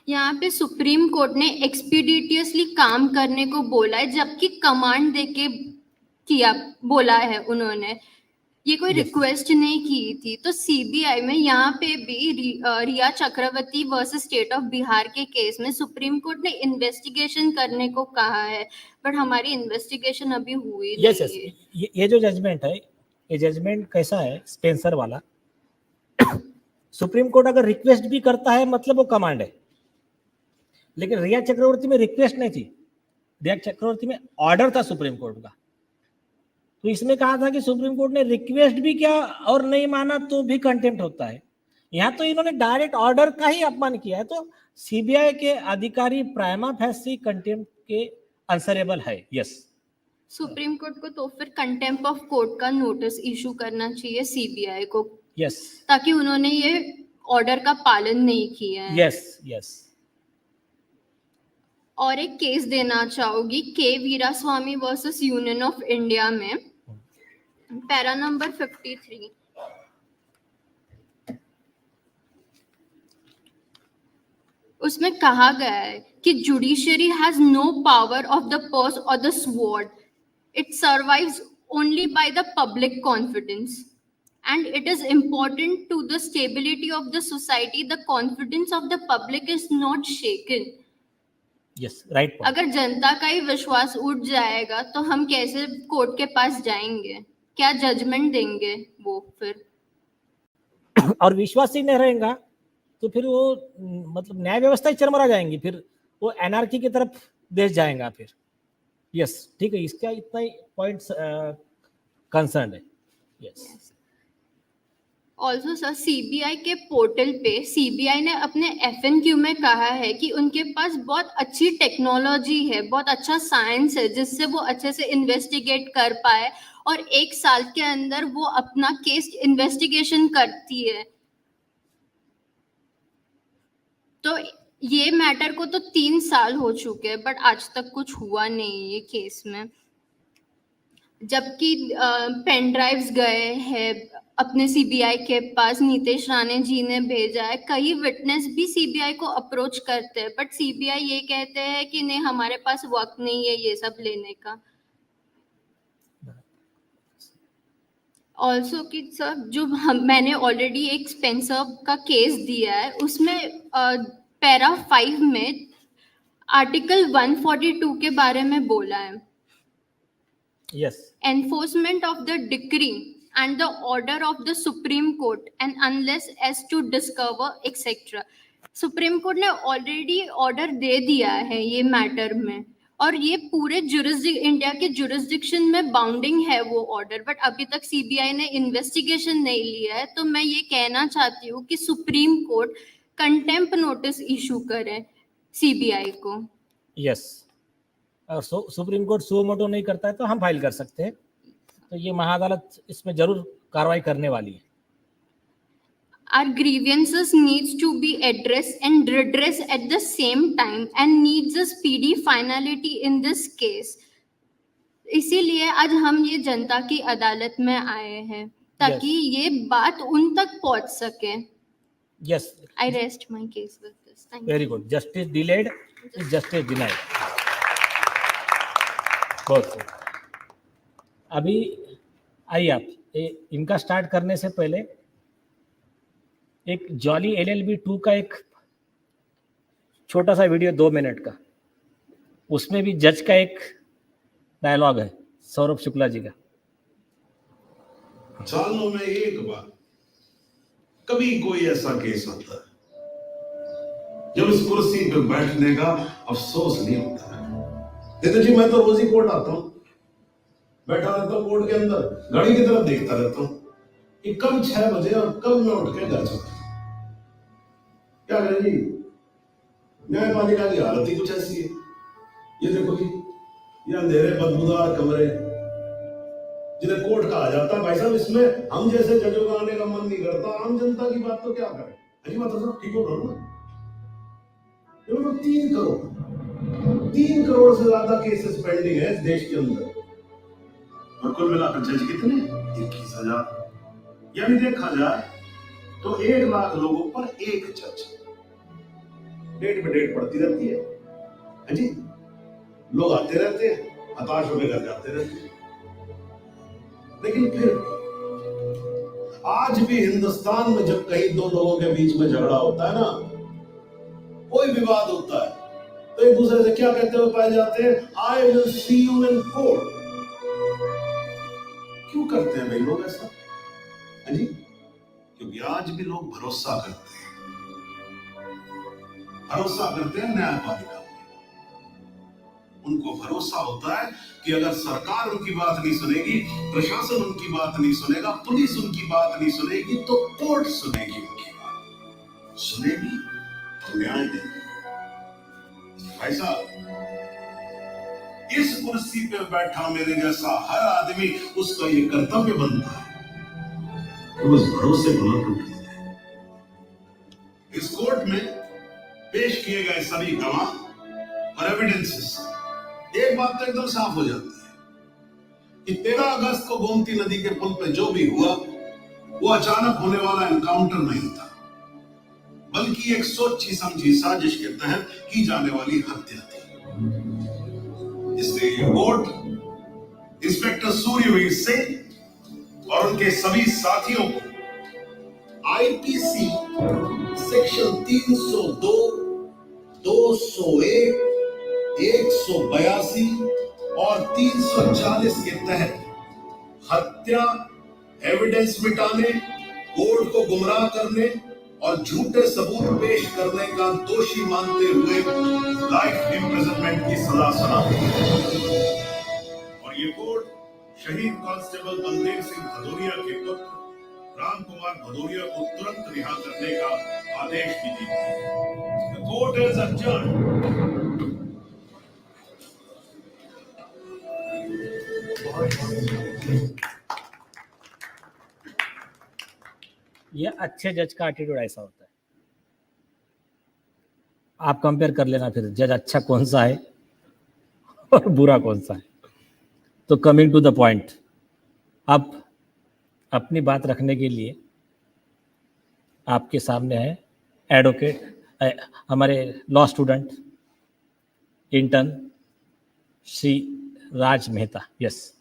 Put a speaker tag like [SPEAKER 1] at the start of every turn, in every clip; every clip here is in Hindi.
[SPEAKER 1] यहाँ पे सुप्रीम कोर्ट ने एक्सपीडिटियसली काम करने को बोला है, जबकि कमांड देके बोला है उन्होंने, ये कोई रिक्वेस्ट नहीं की थी। तो सीबीआई में यहाँ पे भी रिया चक्रवर्ती वर्सेस स्टेट ऑफ बिहार के केस में सुप्रीम कोर्ट ने इन्वेस्टिगेशन करने को कहा है, बट हमारी इन्वेस्टिगेशन अभी हुई नहीं है।
[SPEAKER 2] ये जो जजमेंट है, ये जजमेंट कैसा है, स्पेंसर वाला, सुप्रीम कोर्ट अगर रिक्वेस्ट भी करता है मतलब वो कमांड है, लेकिन रिया चक्रवर्ती में रिक्वेस्ट नहीं थी, रिया चक्रवर्ती में ऑर्डर था सुप्रीम कोर्ट का। तो इसमें कहा था कि सुप्रीम कोर्ट ने रिक्वेस्ट भी किया और नहीं माना तो भी कंटेम्प्ट होता है। यहाँ तो इन्होंने डायरेक्ट ऑर्डर का ही अपमान किया है, तो सीबीआई के अधिकारी प्राइमा फेसी कंटेम्प्ट के आंसरेबल है। यस,
[SPEAKER 1] सुप्रीम कोर्ट को तो फिर कंटेम्प्ट ऑफ कोर्ट का नोटिस इशू करना चाहिए सीबीआई को।
[SPEAKER 2] यस,
[SPEAKER 1] ताकि उन्होंने ये ऑर्डर का पालन नहीं किया है।
[SPEAKER 2] Yes yes.
[SPEAKER 1] और एक केस देना चाहूंगी के Veeraswami versus union of India में, पैरा नंबर 53। उसमें कहा गया है कि judiciary has no power of the purse और the sword, it survives only by the public confidence and it is important to the stability of the society, the confidence of the public is not shaken.
[SPEAKER 2] Yes, right point.
[SPEAKER 1] अगर जनता का ही विश्वास उठ जाएगा तो हम कैसे कोर्ट के पास जाएंगे, क्या जजमेंट देंगे वो फिर?
[SPEAKER 2] और विश्वास ही नहीं रहेगा तो फिर वो मतलब न्याय व्यवस्था ही चरमरा जाएंगी, फिर वो एनआरकी की तरफ देश जाएगा फिर। यस, ठीक है, इसका इतना ही पॉइंट्स कंसर्न है। यस।
[SPEAKER 1] ऑल्सो सर, सीबीआई के पोर्टल पे सीबीआई ने अपने एफएनक्यू में कहा है कि उनके पास बहुत अच्छी टेक्नोलॉजी है, बहुत अच्छा साइंस है, जिससे वो अच्छे से इन्वेस्टिगेट कर पाए और 1 साल के अंदर वो अपना केस इन्वेस्टिगेशन करती है। तो ये मैटर को तो 3 साल हो चुके हैं, बट आज तक कुछ हुआ नहीं ये केस में। जबकि पेन ड्राइव्स गए हैं अपने सीबीआई के पास, नीतीश राणे जी ने भेजा है, कई विटनेस भी सीबीआई को अप्रोच करते हैं, बट सीबीआई ये कहते हैं कि नहीं, हमारे पास वक्त नहीं है ये सब लेने का। ऑल्सो कि सर, जो मैंने ऑलरेडी एक स्पेंसर का केस दिया है, उसमें पैरा 5 में आर्टिकल 142 के बारे में बोला है।
[SPEAKER 2] Yes.
[SPEAKER 1] Enforcement of the decree and the order of the Supreme Court and unless as to discover etc. Supreme court ने ऑलरेडी ऑर्डर दे दिया है ये मैटर में, और ये पूरे इंडिया के जुरिस्डिक्शन में बाउंडिंग है वो ऑर्डर, बट अभी तक सीबीआई ने इन्वेस्टिगेशन नहीं लिया है। तो मैं ये कहना चाहती हूँ कि supreme court contempt notice issue करे सीबीआई को।
[SPEAKER 2] यस, और सुप्रीम कोर्ट सो मोटो नहीं करता है तो हम फाइल कर सकते हैं, तो ये महाअदालत इसमें जरूर कार्रवाई करने वाली है।
[SPEAKER 1] Our grievances needs to be addressed and redressed at the same time and needs a speedy finality in this case. इसीलिए आज हम ये जनता की अदालत में आए हैं ताकि ये बात उन तक पहुंच सके।
[SPEAKER 2] Yes.
[SPEAKER 1] I rest my case with this. Thank you.
[SPEAKER 2] Very good. Justice delayed is justice denied. बहुत। अभी आइए आप इनका स्टार्ट करने से पहले एक जॉली LLB 2 का एक छोटा सा वीडियो 2 मिनट का, उसमें भी जज का एक डायलॉग है सौरभ शुक्ला जी का।
[SPEAKER 3] सालों में एक बार कभी कोई ऐसा केस आता है जब इस कुर्सी पे बैठने का अफसोस नहीं होता है। देखो जी, मैं तो रोज ही कोर्ट आता हूँ, बैठा रहता हूँ कोर्ट के अंदर, घड़ी की तरफ देखता रहता हूँ कि कब 6 बजे और कब मैं उठ के घर चलता। क्या करें जी, न्यायपालिका की हालत ही कुछ ऐसी है। ये देखो जी, ये अंधेरे बदबूदार कमरे जिन्हें कोर्ट कहा जाता है, भाई साहब इसमें हम जैसे जजों का आने का मन नहीं करता। आम जनता की बात तो क्या करें। अजी बात तो ठीक हो रहा ना, 3 करोड़ से ज्यादा केसेस पेंडिंग है इस देश के अंदर, और कुल मिलाकर जज कितने? 21,000। यानी देखा जाए तो 1 लाख लोगों पर एक जज। डेट पे डेट पड़ती रहती है। हाँ जी, लोग आते रहते हैं, हताश होकर घर जाते रहते हैं। लेकिन फिर आज भी हिंदुस्तान में जब कहीं दो लोगों के बीच में झगड़ा होता है ना, कोई विवाद होता है, तो एक दूसरे से क्या कहते हुए पाए जाते हैं? I will see you in court. क्यों करते हैं भाई लोग ऐसा? हाँ जी, क्योंकि आज भी लोग भरोसा करते हैं न्यायपालिका में। उनको भरोसा होता है कि अगर सरकार उनकी बात नहीं सुनेगी, प्रशासन उनकी बात नहीं सुनेगा, पुलिस उनकी बात नहीं सुनेगी, तो कोर्ट सुनेगी उनकी बात। सुनेगी तो न्याय देगी। भाई साहब, इस कुर्सी पे बैठा मेरे जैसा हर आदमी, उसका ये कर्तव्य बनता है तो उस भरोसे को न टूटने दे। इस कोर्ट में पेश किए गए सभी गवाह और एविडेंसेस, एक बात तो एकदम साफ हो जाती है कि 13 अगस्त को गोमती नदी के पुल पे जो भी हुआ, वो अचानक होने वाला एनकाउंटर नहीं था, बल्कि एक सोची समझी साजिश के तहत की जाने वाली हत्या थी। इसलिए ये कोर्ट इंस्पेक्टर सूर्यवीर सिंह और उनके सभी साथियों को आईपीसी सेक्शन 302, 201, 182 और 340 के तहत हत्या, एविडेंस मिटाने, कोर्ट को गुमराह करने और झूठे सबूत पेश करने का दोषी मानते हुए लाइफ इम्प्रिजनमेंट की सजा सुनाती है। और ये कोर्ट शहीद कांस्टेबल बलदेव सिंह भदौरिया के पुत्र राम कुमार भदौरिया को तुरंत रिहा करने का आदेश भी देती है। The court is adjourned.
[SPEAKER 2] ये अच्छे जज का एटीट्यूड ऐसा होता है। आप कंपेयर कर लेना फिर, जज अच्छा कौन सा है और बुरा कौन सा है। तो कमिंग टू द पॉइंट, अब अपनी बात रखने के लिए आपके सामने है एडवोकेट, हमारे law student intern Shri Raj Mehta. Yes.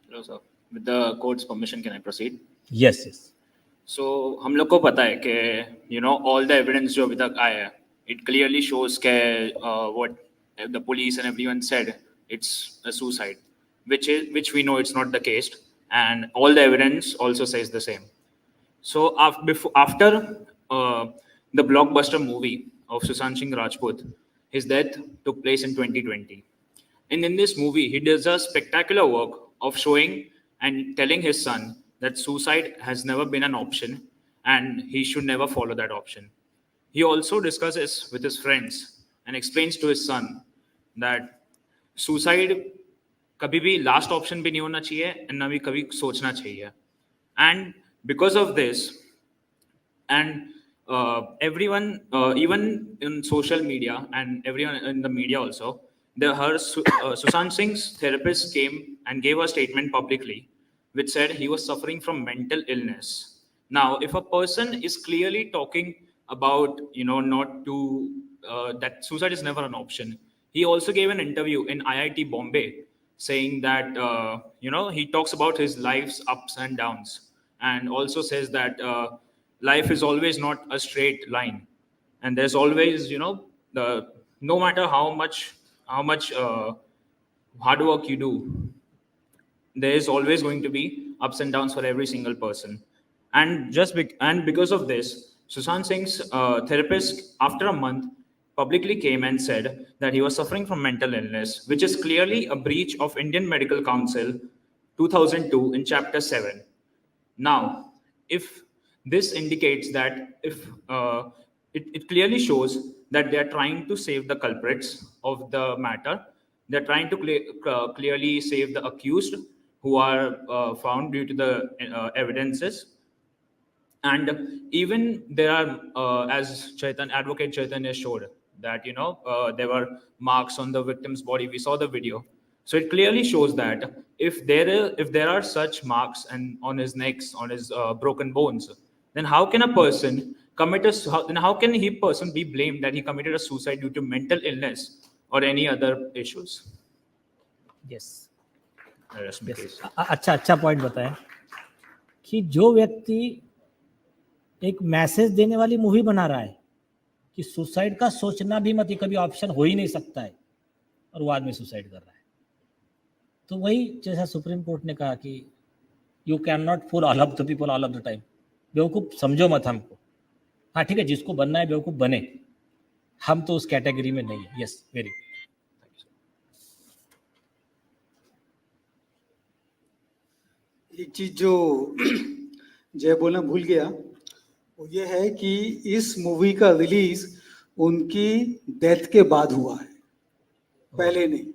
[SPEAKER 4] Hello, sir. With the court's permission, can I proceed?
[SPEAKER 2] Yes yes.
[SPEAKER 4] So, हम लोग को पता है कि all the evidence जो अभी तक आया है, it clearly shows कि what the police and everyone said, it's a suicide, which we know it's not the case, and all the evidence also says the same. So after the blockbuster movie of Sushant Singh Rajput, his death took place in 2020. And in this movie, he does a spectacular work of showing and telling his son that suicide has never been an option and he should never follow that option. He also discusses with his friends and explains to his son that suicide कभी भी last option भी नहीं होना चाहिए and ना भी कभी सोचना चाहिए. And because of this, and everyone, even in social media and everyone in the media also, Sushant Singh's therapist came and gave a statement publicly which said he was suffering from mental illness. Now, if a person is clearly talking about, not to, that suicide is never an option. He also gave an interview in IIT Bombay saying that, he talks about his life's ups and downs and also says that life is always not a straight line. And there's always, no matter how much hard work you do, there is always going to be ups and downs for every single person. And because of this, Sushant Singh's therapist, after a month, publicly came and said that he was suffering from mental illness, which is clearly a breach of Indian Medical Council 2002 in Chapter 7. Now, if this indicates that it clearly shows that they are trying to save the culprits of the matter. They're trying to clearly save the accused who are found due to the evidences. And even there are, as Advocate Chaitanya showed, that there were marks on the victim's body. We saw the video, so it clearly shows that if there are such marks and on his necks, on his broken bones, then how can a person then how can he person be blamed that he committed a suicide due to mental illness or any other issues?
[SPEAKER 2] Yes
[SPEAKER 4] Rest in peace.
[SPEAKER 2] अच्छा पॉइंट बताया कि जो व्यक्ति एक मैसेज देने वाली मूवी बना रहा है कि सुसाइड का सोचना भी मत, कभी ऑप्शन हो ही नहीं सकता है, और वो आदमी सुसाइड कर रहा है, तो वही जैसा सुप्रीम कोर्ट ने कहा कि you can not fool all of the people all of the time. बेवकूफ़ समझो मत हमको। हाँ ठीक है, जिसको बनना है बेवकूफ़ बने, हम तो उस कैटेगरी में नहीं है। Yes, very good.
[SPEAKER 5] एक चीज जो जय बोलना भूल गया वो ये है कि इस मूवी का रिलीज उनकी डेथ के बाद हुआ है, पहले नहीं।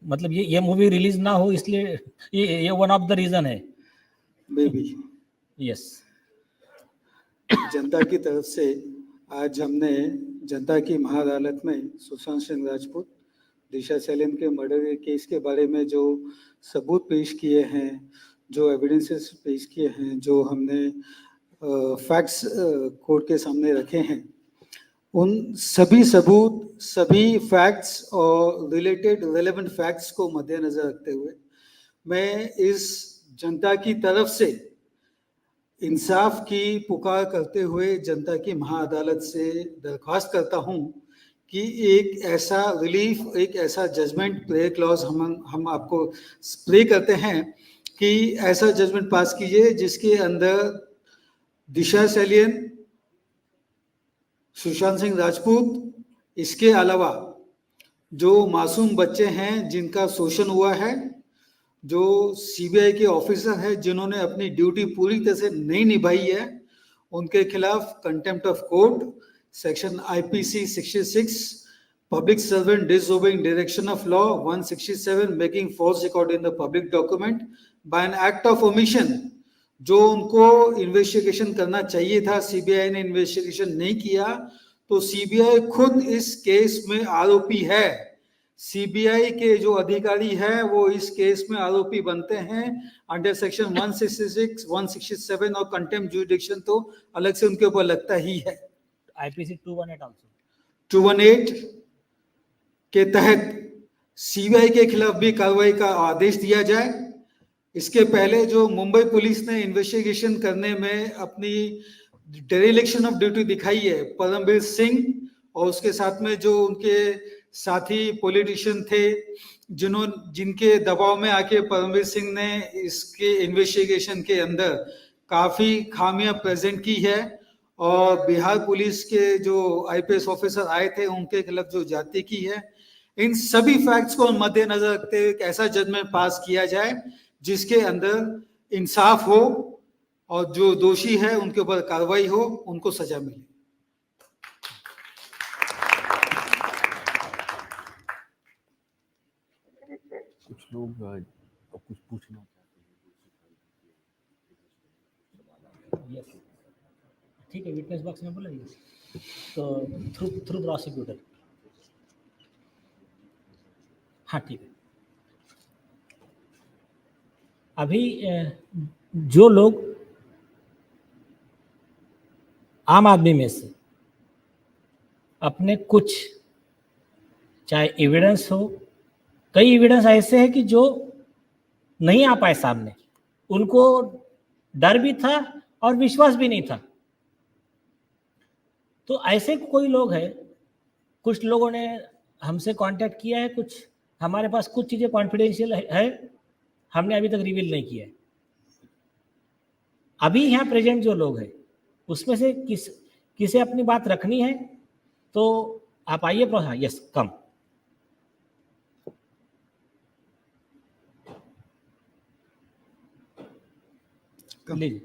[SPEAKER 2] मतलब ये मूवी रिलीज ना हो इसलिए ये वन ऑफ द रीजन है।
[SPEAKER 5] May be.
[SPEAKER 2] यस।
[SPEAKER 5] जनता की तरफ से आज हमने जनता की महाअदालत में सुशांत सिंह राजपूत, दिशा सैलियन के मर्डर के केस के बारे में जो सबूत पेश किए हैं, जो एविडेंसेस पेश किए हैं, जो हमने फैक्ट्स कोर्ट के सामने रखे हैं, उन सभी सबूत, सभी फैक्ट्स और रिलेटेड रेलेवेंट फैक्ट्स को मद्देनजर रखते हुए मैं इस जनता की तरफ से इंसाफ की पुकार करते हुए जनता की महाअदालत से दरख्वास्त करता हूं कि एक ऐसा रिलीफ, एक ऐसा जजमेंट प्रे क्लॉज हम आपको प्रे करते हैं कि ऐसा जजमेंट पास कीजिए जिसके अंदर दिशा सैलियन, सुशांत सिंह राजपूत, इसके अलावा जो मासूम बच्चे हैं जिनका शोषण हुआ है, जो सीबीआई के ऑफिसर हैं जिन्होंने अपनी ड्यूटी पूरी तरह से नहीं निभाई है, उनके खिलाफ contempt of court, section IPC 66, public servant disobeying direction of law 167, making false record in the public document by an act of omission, जो उनको इन्वेस्टिगेशन करना चाहिए था, सीबीआई ने इन्वेस्टिगेशन नहीं किया, तो सीबीआई खुद इस केस में आरोपी है। सीबीआई के जो अधिकारी हैं वो इस केस में आरोपी बनते हैं अंडर सेक्शन 166, 167 और कंटेम्प्ट जुरिडिक्शन तो अलग से उनके ऊपर लगता ही है।
[SPEAKER 2] आईपीसी 218 आल्सो
[SPEAKER 5] 218 के तहत सीबीआई के खिलाफ भी कार्रवाई का आदेश दिया जाए। इसके पहले जो मुंबई पुलिस ने इन्वेस्टिगेशन करने में अपनी डेरिलेक्शन ऑफ ड्यूटी दिखाई है, परमवीर सिंह और उसके साथ में जो उनके साथी पॉलिटिशियन थे, जिनके दबाव में आके परमवीर सिंह ने इसके इन्वेस्टिगेशन के अंदर काफी खामियां प्रेजेंट की है, और बिहार पुलिस के जो आईपीएस ऑफिसर आए थे उनके खिलाफ जो जाति की है, इन सभी फैक्ट्स को मद्देनजर रखते हुए एक ऐसा जजमेंट पास किया जाए जिसके अंदर इंसाफ हो और जो दोषी है उनके ऊपर कार्रवाई हो, उनको सजा मिले।
[SPEAKER 6] कुछ लोग कुछ पूछना चाहते हैं।
[SPEAKER 2] यस, ठीक है, विटनेस बॉक्स में बोला तो थ्रू प्रोसिक्यूटर। हाँ ठीक है। अभी जो लोग आम आदमी में से अपने कुछ, चाहे एविडेंस हो, कई एविडेंस ऐसे हैं कि जो नहीं आ पाए सामने, उनको डर भी था और विश्वास भी नहीं था, तो ऐसे कोई लोग हैं, कुछ लोगों ने हमसे कांटेक्ट किया है, कुछ हमारे पास कुछ चीज़ें कॉन्फिडेंशियल है, हमने अभी तक रिवील नहीं किया है। अभी यहाँ प्रेजेंट जो लोग हैं उसमें से किसे अपनी बात रखनी है तो आप आइए। यस, कम। लीजिए।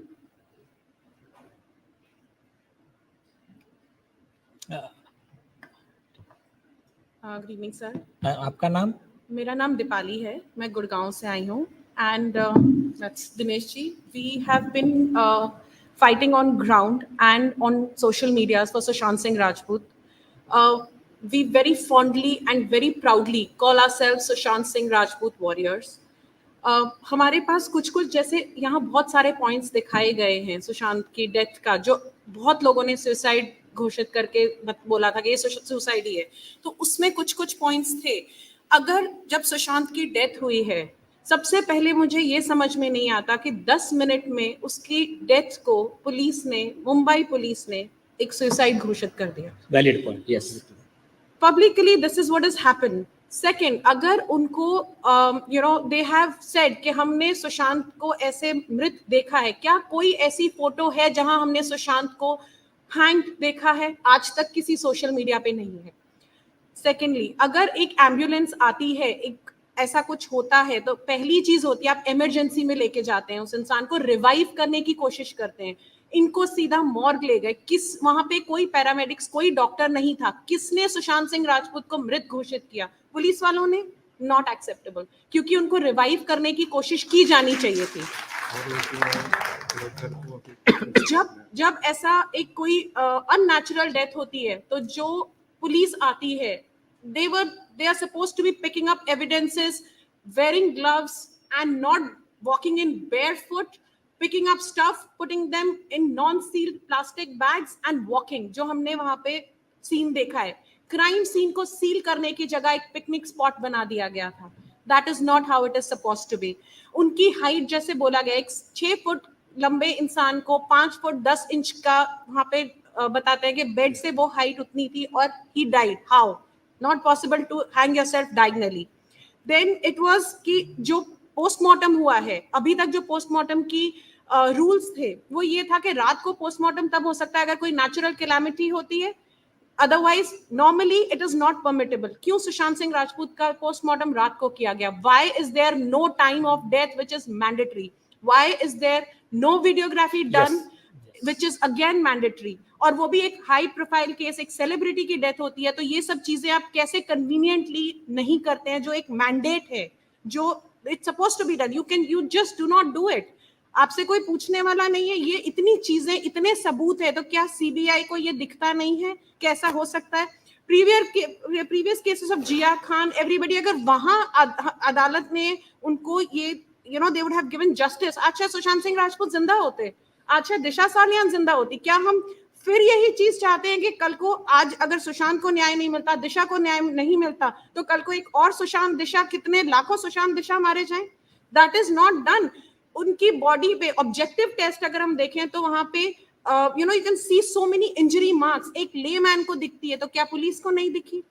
[SPEAKER 7] Good evening sir.
[SPEAKER 2] आपका नाम?
[SPEAKER 7] मेरा नाम दीपाली है, मैं गुड़गांव से आई हूँ। And that's Dinesh ji. We have been fighting on ground and on social medias for Sushant Singh Rajput. We very fondly and very proudly call ourselves Sushant Singh Rajput warriors. हमारे पास कुछ कुछ जैसे यहाँ बहुत सारे पॉइंट्स दिखाए गए हैं सुशांत की डेथ का, जो बहुत लोगों ने सुसाइड घोषित करके बोला था कि ये सुसाइड ही है, तो उसमें कुछ कुछ पॉइंट्स थे। अगर जब सुशांत की डेथ हुई है, सबसे पहले मुझे ये समझ में नहीं आता कि 10 मिनट में उसकी डेथ को पुलिस ने, मुंबई पुलिस ने एक सुसाइड घोषित कर दिया।
[SPEAKER 2] Valid point, yes.
[SPEAKER 7] Publicly, this is what has happened. Second, अगर उनको they have said कि हमने सुशांत को ऐसे मृत देखा है, क्या कोई ऐसी फोटो है जहां हमने सुशांत को हैंग देखा है? आज तक किसी सोशल मीडिया पे नहीं है। सेकेंडली, अगर एक एम्बुलेंस आती है, एक ऐसा कुछ होता है, तो पहली चीज होती है आप इमरजेंसी में लेके जाते हैं उस इंसान को, रिवाइव करने की कोशिश करते हैं। इनको सीधा मॉर्ग ले गए। वहां पे कोई पैरामेडिक्स, कोई डॉक्टर नहीं था। किसने सुशांत सिंह राजपूत को मृत घोषित किया? पुलिस वालों ने। नॉट एक्सेप्टेबल, क्योंकि उनको रिवाइव करने की कोशिश की जानी चाहिए थी। जब ऐसा एक कोई अननेचुरल डेथ होती है, तो जो पुलिस आती है, they are supposed to be picking up evidences, wearing gloves and not walking in barefoot, picking up stuff, putting them in non-sealed plastic bags and walking, जो हमने वहां पे सीन देखा है। क्राइम सीन को सील करने की जगह एक पिकनिक स्पॉट बना दिया गया था। That is not how it is supposed to be. उनकी हाइट, जैसे बोला गया, एक 6 फुट लंबे इंसान को 5 फुट 10 इंच का वहां पे बताते हैं कि बेड से वो हाइट उतनी थी, और he died. How? Not possible to hang yourself diagonally. Then it was कि जो पोस्टमार्टम हुआ है, अभी तक जो पोस्टमार्टम की रूल्स थे वो ये था कि रात को पोस्टमार्टम तब हो सकता है अगर कोई नेचुरल कैलामिटी होती है, otherwise normally it is not permittable. क्यों सुशांत सिंह राजपूत का पोस्टमार्टम रात को किया गया? Why is there no time of death which is mandatory? Why is there no videography done which is again mandatory? और वो भी एक हाई प्रोफाइल केस, एक सेलिब्रिटी की डेथ होती है, तो ये सब चीजें आप कैसे कन्वीनियंटली नहीं करते हैं, जो एक मैंडेट है, जो it's supposed to be done, you just do not do it. आपसे कोई पूछने वाला नहीं है। ये इतनी चीजें, इतने सबूत है, तो क्या सीबीआई को ये दिखता नहीं है? कैसा हो सकता है? Previous cases of Jiah Khan, everybody, अगर वहां अदालत ने उनको ये दे वुड हैव गिवन जस्टिस। अच्छा, सुशांत सिंह राजपूत जिंदा होते, अच्छा दिशा सालियान जिंदा होती, क्या हम फिर यही चीज चाहते हैं कि कल को, आज अगर सुशांत को न्याय नहीं मिलता, दिशा को न्याय नहीं मिलता, तो कल को एक और सुशांत दिशा, कितने लाखों सुशांत दिशा मारे जाएं? That is not done. उनकी बॉडी पे ऑब्जेक्टिव टेस्ट अगर हम देखें तो वहां पे you can see so many injury marks. एक लेमैन को दिखती है, तो क्या पुलिस को नहीं दिखी?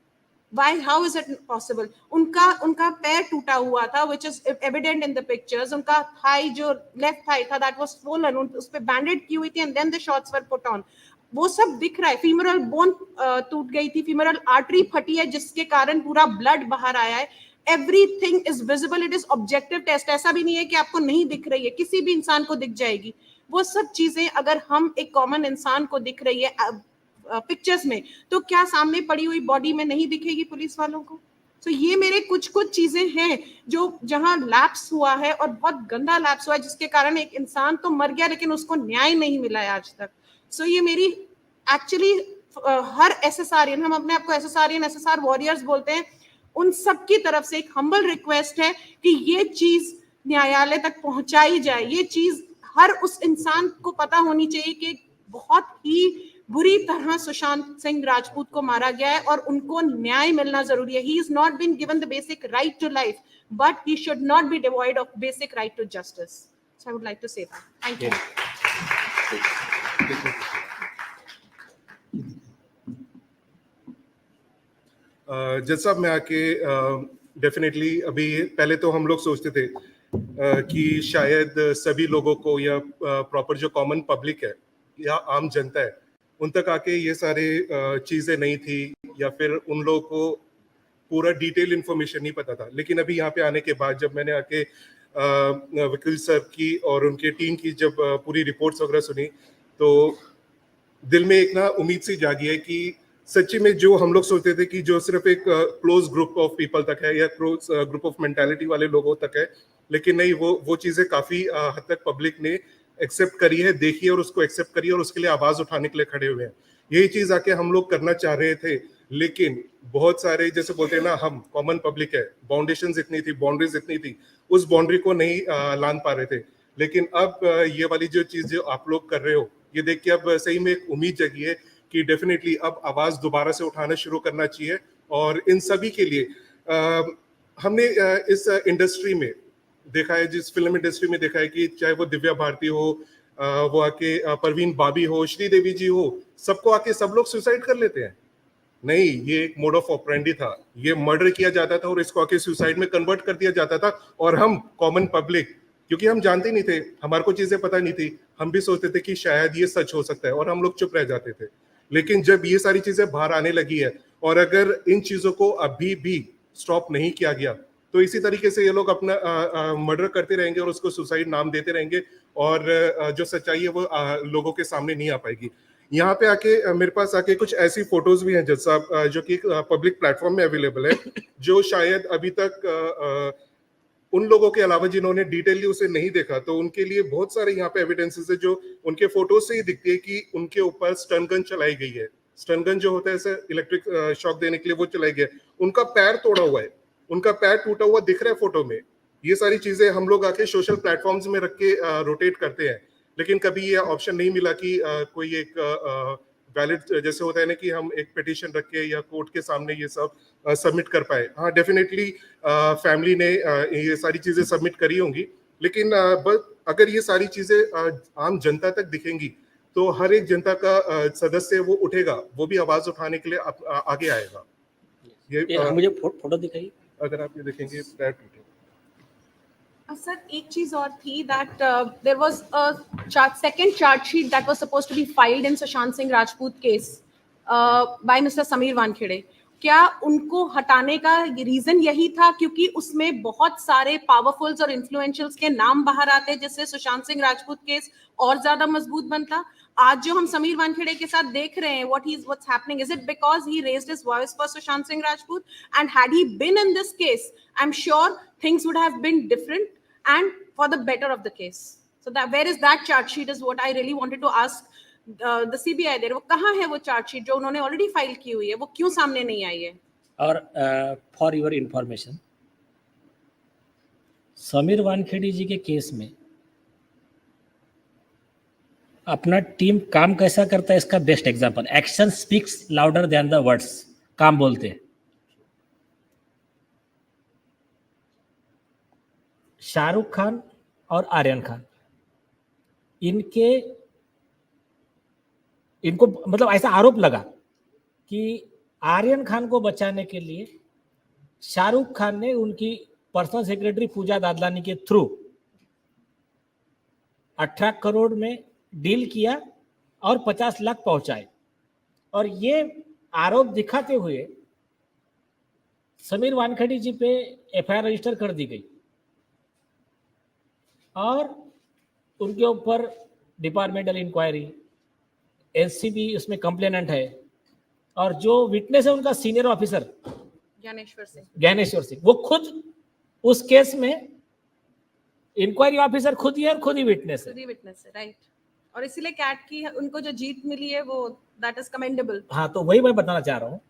[SPEAKER 7] Why? How is it possible? उनका पैर टूटा हुआ था, which is evident in the pictures. उनका thigh, जो left thigh था, that was swollen, उस पे बैंडेड की हुई थी, and then the shots were put on. वो सब दिख रहा है। फीमरल बोन टूट गई थी, फीमरल आर्टरी फटी है, जिसके कारण पूरा ब्लड बाहर आया है। Everything is visible, it is objective test. ऐसा भी नहीं है कि आपको नहीं दिख रही है, किसी भी इंसान को दिख जाएगी। वो सब चीजें अगर हम एक कॉमन इंसान को दिख रही है पिक्चर्स में, तो क्या सामने पड़ी हुई बॉडी में नहीं दिखेगी पुलिस वालों को? तो ये मेरे कुछ चीजें हैं जो जहां लैप्स हुआ है, और बहुत गंदा लैप्स हुआ है, जिसके कारण एक इंसान तो मर गया, लेकिन उसको न्याय नहीं मिला है आज तक। सो ये मेरी एक्चुअली हर एसएसआरियन, हम अपने आप को एसएसआरियन, एसएसआर वॉरियर्स बोलते हैं, उन सब की तरफ से एक हम्बल रिक्वेस्ट है कि ये चीज न्यायालय तक पहुंचाई जाए। ये चीज हर उस इंसान को पता होनी चाहिए कि बहुत ही बुरी तरह सुशांत सिंह राजपूत को मारा गया है, और उनको न्याय मिलना जरूरी है। He is not been given the basic right to life, but he should not be devoid of basic right to justice. So I would like to say that. Thank you.
[SPEAKER 8] जज साहब, मैं आके डेफिनेटली, अभी पहले तो हम लोग सोचते थे कि शायद सभी लोगों को, या प्रॉपर जो कॉमन पब्लिक है या आम जनता है, उन तक आके ये सारे चीज़ें नहीं थी, या फिर उन लोगों को पूरा डिटेल इन्फॉर्मेशन नहीं पता था। लेकिन अभी यहाँ पे आने के बाद जब मैंने आके वकील साहब की और उनके टीम की जब पूरी रिपोर्ट्स वगैरह सुनी, तो दिल में एक ना उम्मीद सी जागी है कि सच्ची में जो हम लोग सोचते थे कि जो सिर्फ एक क्लोज ग्रुप ऑफ पीपल तक है, या क्लोज ग्रुप ऑफ मेंटालिटी वाले लोगों तक है, लेकिन नहीं, वो चीज़ें काफ़ी हद तक पब्लिक ने एक्सेप्ट करी है, देखी है, और उसको एक्सेप्ट करी है, और उसके लिए आवाज़ उठाने के लिए खड़े हुए हैं। यही चीज़ आके हम लोग करना चाह रहे थे लेकिन बहुत सारे जैसे बोलते हैं ना, हम कॉमन पब्लिक है, बाउंडेशंस इतनी थी, बाउंड्रीज इतनी थी, उस बाउंड्री को नहीं लान पा रहे थे। लेकिन अब ये वाली जो चीज जो आप लोग कर रहे हो, ये देख के अब सही में एक उम्मीद जगी है कि डेफिनेटली अब आवाज दोबारा से उठाना शुरू करना चाहिए। और इन सभी के लिए हमने इस इंडस्ट्री में देखा है, जिस फिल्म इंडस्ट्री में देखा है कि चाहे वो दिव्या भारती हो, वो आके परवीन बाबी हो, श्रीदेवी जी हो, सबको आके सब लोग सुसाइड कर लेते हैं। नहीं, ये एक मोड ऑफ ऑपरेंडी था, ये मर्डर किया जाता था और इसको आके सुसाइड में कन्वर्ट कर दिया जाता था। और हम कॉमन पब्लिक, क्योंकि हम जानते नहीं थे, हमारे को चीजें पता नहीं थी, हम भी सोचते थे कि शायद ये सच हो सकता है और हम लोग चुप रह जाते थे। लेकिन जब ये सारी चीजें बाहर आने लगी है और अगर इन चीजों को अभी भी स्टॉप नहीं किया गया तो इसी तरीके से ये लोग अपना मर्डर करते रहेंगे और उसको सुसाइड नाम देते रहेंगे और जो सच्चाई है वो लोगों के सामने नहीं आ पाएगी। यहाँ पे आके मेरे पास आके कुछ ऐसी फोटोज भी हैं जज साहब, जो कि पब्लिक प्लेटफॉर्म में अवेलेबल है, जो शायद अभी तक उन लोगों के अलावा जिन्होंने डिटेलली उसे नहीं देखा, तो उनके लिए बहुत सारे यहाँ पे एविडेंसेस है जो उनके फोटोज से ही दिखती है कि उनके ऊपर स्टन गन चलाई गई है। स्टन गन जो होता है ऐसे इलेक्ट्रिक शॉक देने के लिए, वो चलाई गई है। उनका पैर तोड़ा हुआ है, उनका पैर टूटा हुआ दिख रहा है फोटो में। ये सारी चीजें हम लोग आके सोशल प्लेटफॉर्म्स में रख के रोटेट करते हैं, लेकिन कभी ये ऑप्शन नहीं मिला कि कोई एक वैलिड, जैसे होता है ना कि हम एक पिटीशन रख के या कोर्ट के सामने ये सब सबमिट कर पाए। हाँ, डेफिनेटली फैमिली ने ये सारी चीजें सबमिट करी होंगी, लेकिन अगर ये सारी चीजें आम जनता तक दिखेंगी तो हर एक जनता का सदस्य वो उठेगा, वो भी आवाज उठाने के लिए आगे आएगा। ये
[SPEAKER 2] मुझे फोटो दिखाइए,
[SPEAKER 8] अगर आप ये देखेंगे पैर टूटे।
[SPEAKER 7] सर, एक चीज और थी that there was a second chargesheet that was supposed to be filed in Sushant Singh Rajput case by mister Sameer Wankhede. क्या उनको हटाने का रीजन यही था क्योंकि उसमें बहुत सारे पावरफुल्स और इन्फ्लुएंशियल्स के नाम बाहर आते जिससे सुशांत सिंह राजपूत केस और ज्यादा मजबूत बनता? आज जो हम समीर वानखेड़े के साथ देख रहे हैं, what's happening, is it because he raised his voice for Sushant Singh Rajput? And had he been in this case, I'm sure things would have been different and for the better of the case. So that where is that charge sheet is what I really wanted to ask the CBI there. वो कहाँ है वो चार्ज शीट जो उन्होंने ऑलरेडी फाइल की हुई है, वो क्यों सामने नहीं आई है?
[SPEAKER 2] और for your information, Sameer Wankhede जी के केस में अपना टीम काम कैसा करता है इसका best example, action speaks louder than the words, काम बोलते हैं। शाहरुख खान और आर्यन खान, इनको मतलब ऐसा आरोप लगा कि आर्यन खान को बचाने के लिए शाहरुख खान ने उनकी पर्सनल सेक्रेटरी पूजा दादलानी के थ्रू 18 करोड़ में डील किया और 50 लाख पहुंचाए। और ये आरोप दिखाते हुए समीर वानखेड़ी जी पे एफआईआर रजिस्टर कर दी गई और उनके ऊपर डिपार्टमेंटल इंक्वायरी, एनसीबी उसमें कंप्लेनेंट है और जो विटनेस है उनका सीनियर ऑफिसर ज्ञानेश्वर सिंह, वो खुद उस केस में इंक्वायरी ऑफिसर खुद ही है और खुद ही विटनेस है।
[SPEAKER 7] राइट। और इसीलिए कैट की उनको जो जीत मिली है वो दैट इज कमेंडेबल।
[SPEAKER 2] हाँ, तो वही मैं बताना चाह रहा हूँ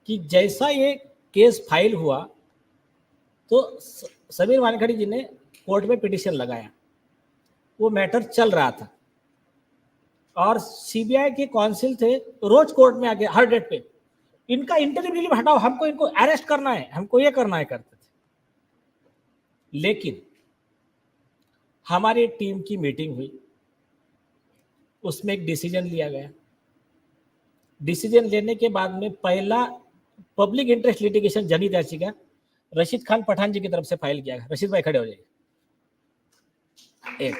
[SPEAKER 2] कि जैसा ये केस फाइल हुआ तो समीर वानखेड़ी जी ने कोर्ट में पिटीशन लगाया, वो मैटर चल रहा था और सीबीआई के काउंसिल थे, रोज कोर्ट में आके हर डेट पे इनका इंटरिम रिलीव हटाओ, हमको इनको अरेस्ट करना है, हमको ये करना है, करते थे। लेकिन हमारी टीम की मीटिंग हुई, उसमें एक डिसीजन लिया गया। डिसीजन लेने के बाद में पहला पब्लिक इंटरेस्ट लिटिगेशन जनहित याचिका रशीद खान पठान जी की तरफ से फाइल किया गया। रशीद भाई खड़े हो जाइए। एक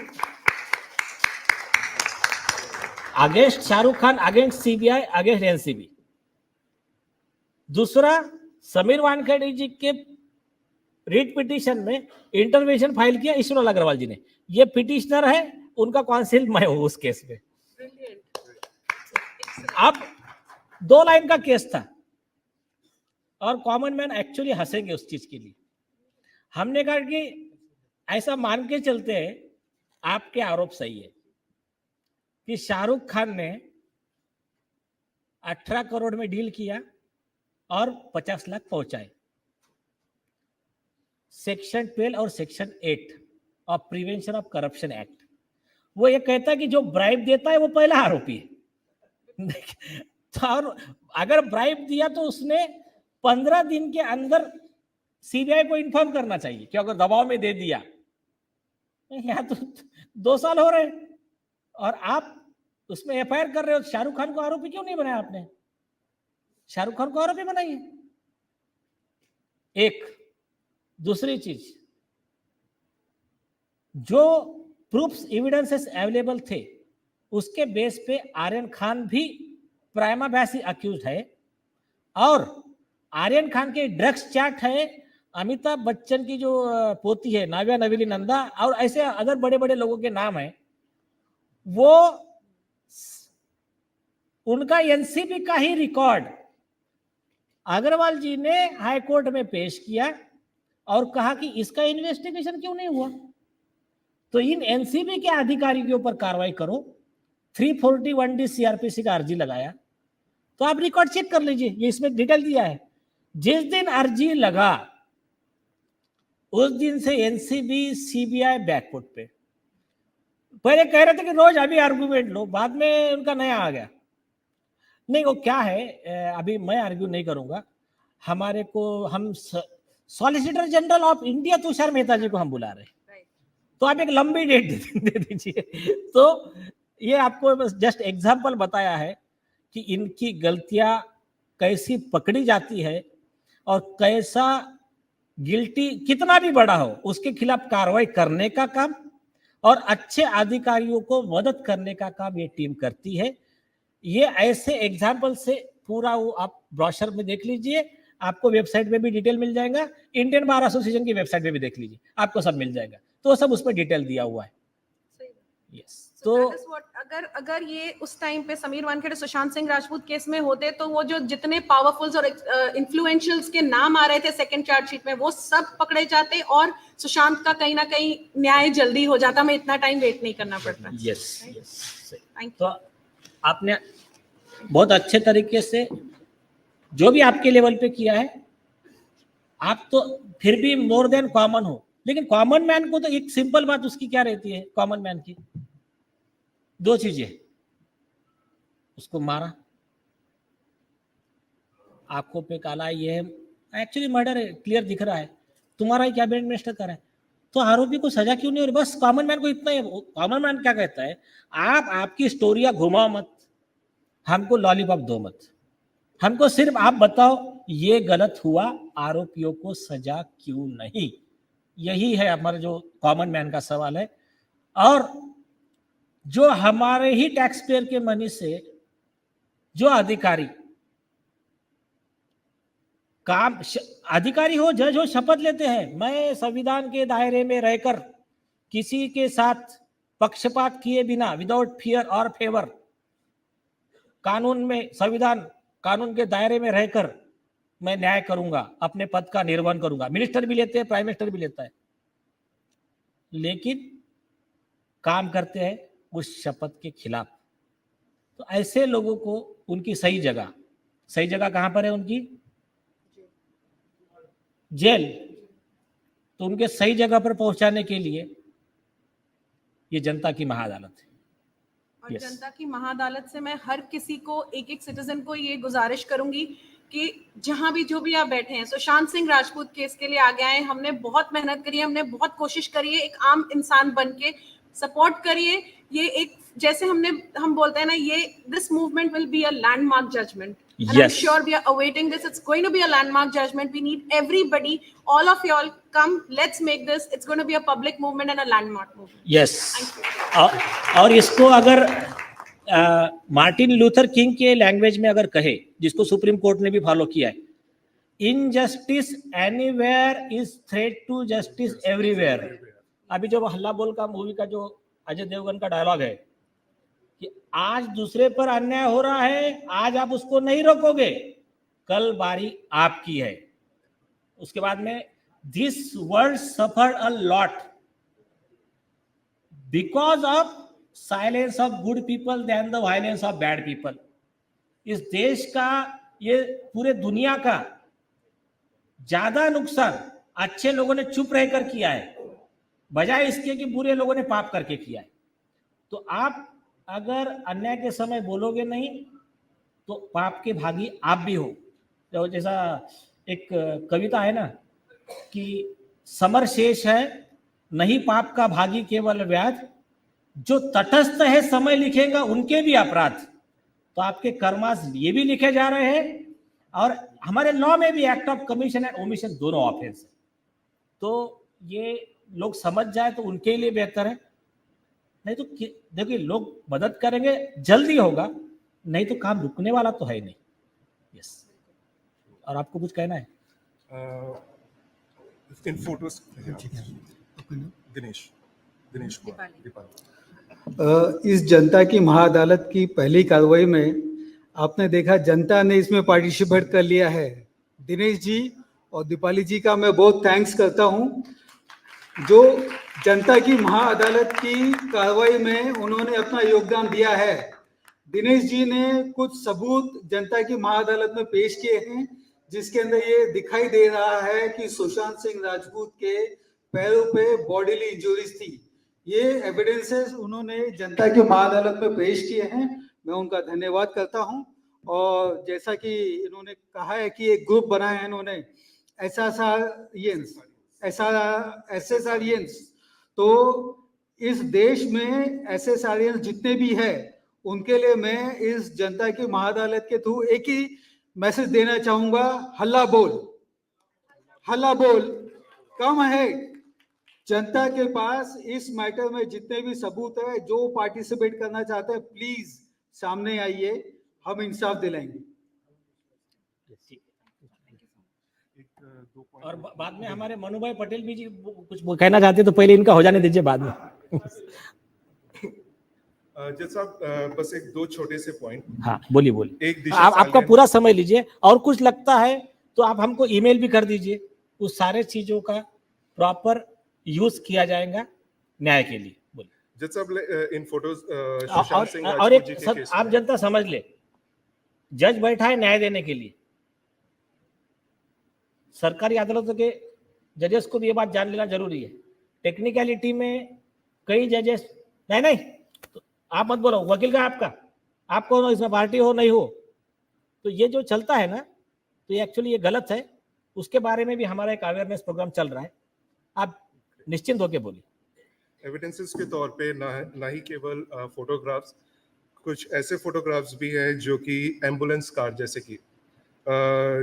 [SPEAKER 2] against Shahrukh Khan, against CBI, against NCB. दूसरा समीर वानखेड़ी जी के रिट पिटीशन में इंटरवेंशन फाइल किया ईश्वर अग्रवाल जी ने। ये पिटिशनर है, उनका काउंसिल मैं हूं उस केस में। अब 2 लाइन का केस था और कॉमन मैन एक्चुअली हंसेंगे उस चीज के लिए। हमने कहा कि ऐसा मान के चलते हैं, आपके आरोप सही है कि शाहरुख खान ने 18 करोड़ में डील किया और 50 लाख पहुंचाए। सेक्शन 12 और section 8 of prevention of corruption act, वो ये कहता है कि जो ब्राइब देता है वो पहला आरोपी है। तो और अगर ब्राइब दिया तो उसने 15 दिन के अंदर सीबीआई को इन्फॉर्म करना चाहिए कि अगर दबाव में दे दिया। यहाँ तो 2 साल हो रहे हैं और आप उसमें एफआईआर कर रहे हो। शाहरुख खान को आरोपी क्यों नहीं बनाया आपने? शाहरुख खान को आरोपी बनाइए। एक दूसरी चीज, जो प्रूफ्स एविडेंसेस अवेलेबल थे उसके बेस पे आर्यन खान भी प्राइमा फेसी अक्यूज है और आर्यन खान के ड्रग्स चार्ट है, अमिताभ बच्चन की जो पोती है नाव्या नवेली नंदा और ऐसे अदर बड़े बड़े लोगों के नाम है। वो उनका एनसीबी का ही रिकॉर्ड अग्रवाल जी ने हाई कोर्ट में पेश किया और कहा कि इसका इन्वेस्टिगेशन क्यों नहीं हुआ। तो इन एनसीबी के अधिकारी के ऊपर कार्रवाई करो। 341D सीआरपीसी का अर्जी लगाया, तो आप रिकॉर्ड चेक कर लीजिए, ये इसमें डिटेल दिया है। जिस दिन अर्जी लगा उस दिन से एनसीबी सीबीआई बैकफुट पे। पहले कह रहे थे कि रोज अभी आर्गुमेंट लो, बाद में उनका नया आ गया। नहीं, वो क्या है, अभी मैं आर्ग्यू नहीं करूंगा। हमारे को हम solicitor general of India Tushar Mehta ji को हम बुला रहे हैं, तो आप एक लंबी डेट दे दीजिए। तो ये आपको बस जस्ट एग्जांपल बताया है कि इनकी गलतियां कैसी पकड़ी जाती है और कैसा गिल्टी कितना भी बड़ा हो उसके खिलाफ कार्रवाई करने का काम और अच्छे अधिकारियों को मदद करने का काम ये टीम करती है। ये ऐसे एग्जाम्पल से पूरा वो आप ब्रोशर में देख लीजिए, आपको वेबसाइट पे भी डिटेल मिल जाएगा, इंडियन बार एसोसिएशन की वेबसाइट पे भी देख लीजिए, आपको सब मिल जाएगा। तो सब उसमें डिटेल दिया हुआ है। यस, तो
[SPEAKER 7] अगर ये उस टाइम पे समीर वानखेड़े सुशांत सिंह राजपूत केस में होते तो वो जो जितने पावरफुल्स और इन्फ्लुएंशियल्स के नाम आ रहे थे सेकंड चार्जशीट में वो सब पकड़े जाते और सुशांत का कहीं ना कहीं न्याय जल्दी हो जाता, हमें इतना टाइम वेट नहीं करना पड़ता।
[SPEAKER 2] यस,
[SPEAKER 7] थैंक
[SPEAKER 2] तो आपने बहुत अच्छे तरीके से जो भी आपके लेवल पे किया है, आप तो फिर भी मोर देन कॉमन हो। लेकिन कॉमन मैन को तो एक सिंपल बात उसकी क्या रहती है, कॉमन मैन की 2 चीजें, उसको मारा, आंखों पे काला, ये एक्चुअली मर्डर है, क्लियर दिख रहा है, तुम्हारा ही कैबिनेट मिनिस्टर कर रहा है, तो आरोपी को सजा क्यों नहीं हो रही? बस कॉमन मैन को इतना ही। कॉमन मैन क्या कहता है, आप आपकी स्टोरियां घुमाओ मत, हमको लॉलीपॉप दो मत, हमको सिर्फ आप बताओ ये गलत हुआ, आरोपियों को सजा क्यों नहीं। यही है हमारा जो कॉमन मैन का सवाल है। और जो हमारे ही टैक्स पेयर के मनी से जो अधिकारी काम, अधिकारी हो, जज हो, शपथ लेते हैं, मैं संविधान के दायरे में रहकर किसी के साथ पक्षपात किए बिना, विदाउट फियर और फेवर, कानून में, संविधान कानून के दायरे में रहकर मैं न्याय करूंगा, अपने पद का निर्वहन करूंगा। मिनिस्टर भी लेते हैं, प्राइम मिनिस्टर भी लेता है, लेकिन काम करते हैं उस शपथ के खिलाफ। तो ऐसे लोगों को उनकी सही जगह कहां पर है? उनकी जेल। तो उनके सही जगह पर पहुंचाने के लिए ये जनता की महाअदालत है।
[SPEAKER 7] और
[SPEAKER 2] Yes.
[SPEAKER 7] जनता की महाअदालत से मैं हर किसी को, एक एक सिटीजन को ये गुजारिश करूंगी कि जहां भी जो भी आप बैठे हैं, सुशांत सिंह राजपूत केस के लिए आगे आए। हमने बहुत मेहनत करी है, हमने बहुत कोशिश करी है, एक आम इंसान बन के सपोर्ट करिए। ये एक, जैसे हम बोलते हैं ना, ये this movement will be a landmark judgement and I'm
[SPEAKER 2] Yes.
[SPEAKER 7] sure we are awaiting this. It's going to be a landmark judgment. We need everybody, all of y'all, come, let's make this. It's going to be a public movement and a landmark movement.
[SPEAKER 2] Yes,
[SPEAKER 7] Thank you.
[SPEAKER 2] और इसको अगर मार्टिन लूथर किंग के लैंग्वेज में अगर कहे, जिसको सुप्रीम कोर्ट ने भी फॉलो किया है, injustice anywhere is threat to justice everywhere. अभी जो हल्ला बोल का मूवी का जो अजय देवगन का डायलॉग है कि आज दूसरे पर अन्याय हो रहा है, आज आप उसको नहीं रोकोगे, कल बारी आपकी है। उसके बाद में this world suffered a lot because of silence of good people than the violence of bad people. इस देश का, ये पूरे दुनिया का ज्यादा नुकसान अच्छे लोगों ने चुप रहकर किया है, बजाय इसके कि बुरे लोगों ने पाप करके किया है। तो आप अगर अन्याय के समय बोलोगे नहीं तो पाप के भागी आप भी हो। तो जैसा एक कविता है ना कि समर शेष है नहीं पाप का भागी केवल व्याध, जो तटस्थ है समय लिखेगा उनके भी अपराध। तो आपके कर्मास ये भी लिखे जा रहे हैं और हमारे लॉ में भी act of commission and omission दोनों ऑफेंस है। तो ये लोग समझ जाए तो उनके लिए बेहतर है, नहीं तो देखिए लोग मदद करेंगे, जल्दी होगा, नहीं तो काम रुकने वाला तो है नहीं। यस, और आपको कुछ कहना है?
[SPEAKER 8] इन फोटोज दिनेश कुमार दीपाली।
[SPEAKER 5] इस जनता की महाअदालत की पहली कार्रवाई में आपने देखा जनता ने इसमें पार्टिसिपेट कर लिया है। दिनेश जी और दीपाली जी का मैं बहुत थैंक्स करता हूं, जो जनता की महाअदालत की कार्रवाई में उन्होंने अपना योगदान दिया है। दिनेश जी ने कुछ सबूत जनता की महाअदालत में पेश किए हैं, जिसके अंदर ये दिखाई दे रहा है कि सुशांत सिंह राजपूत के पैरों पे बॉडीली इंजरीज थी। ये एविडेंसेस उन्होंने जनता की महाअदालत में पेश किए हैं, मैं उनका धन्यवाद करता हूं। और जैसा कि इन्होंने कहा है कि एक ग्रुप बनाया है इन्होंने एसएसआरियंस, तो इस देश में एसएसआरियंस जितने भी है उनके लिए मैं इस जनता की महाअदालत के थ्रू एक ही मैसेज देना चाहूंगा, हल्ला बोल, हल्ला बोल, कम है। जनता के पास इस मैटर में जितने भी सबूत है, जो पार्टिसिपेट करना चाहते हैं प्लीज सामने आइए, हम इंसाफ दिलाएंगे।
[SPEAKER 2] और बाद में हमारे मनुभाई पटेल भी जी कुछ कहना चाहते हैं, तो पहले इनका हो जाने दीजिए, बाद में।
[SPEAKER 8] जैसा बस एक दो छोटे से पॉइंट।
[SPEAKER 2] हाँ बोलिए बोलिए,
[SPEAKER 8] एक दिशा
[SPEAKER 2] आपका पूरा समय लीजिए, और कुछ लगता है तो आप हमको ईमेल भी कर दीजिए, उस सारे चीजों का प्रॉपर यूज किया जाएगा न्याय के लिए। बोलिए।
[SPEAKER 8] जैसा इन फोटोज
[SPEAKER 2] और एक सब आप जनता समझ ले, जज बैठा है न्याय देने के लिए। सरकारी अदालतों के जजेस को भी ये बात जान लेना जरूरी है। टेक्निकलिटी में कई जजेस नहीं तो आप मत बोलो, वकील का आपको इसमें पार्टी हो नहीं हो, तो ये जो चलता है ना, तो ये एक्चुअली ये गलत है। उसके बारे में भी हमारा एक अवेयरनेस प्रोग्राम चल रहा है, आप निश्चिंत होकर बोलिए।
[SPEAKER 8] एविडेंसेस के तौर पे ना ही केवल फोटोग्राफ्स, कुछ ऐसे फोटोग्राफ्स भी हैं जो कि एम्बुलेंस कार, जैसे कि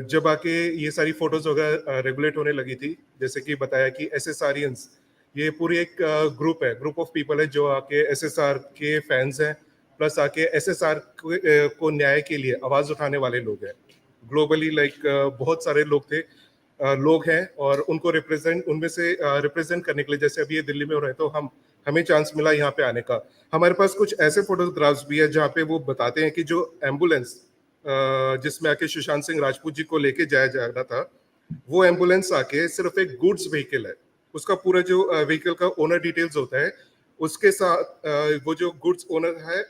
[SPEAKER 8] जब आके ये सारी फोटोज वगैरह रेगुलेट होने लगी थी, जैसे कि बताया कि एसएसआरियंस ये पूरी एक ग्रुप है, ग्रुप ऑफ पीपल है जो आके एसएसआर के फैंस हैं, प्लस आके एसएसआर को न्याय के लिए आवाज उठाने वाले लोग हैं। ग्लोबली बहुत सारे लोग हैं और उनको उनमें से रिप्रेजेंट करने के लिए, जैसे अभी ये दिल्ली में हो रहे हैं, तो हमें चांस मिला यहाँ पे आने का। हमारे पास कुछ ऐसे फोटोग्राफ्स भी है जहाँ पे वो बताते हैं कि जो एम्बुलेंस जिसमें आके सुशांत सिंह राजपूत जी को लेके जाया जा रहा था, वो एम्बुलेंस आके सिर्फ एक गुड्स व्हीकल है, उसका पूरा जो व्हीकल का ओनर डिटेल्स होता है उसके साथ वो जो गुड्स ओनर है,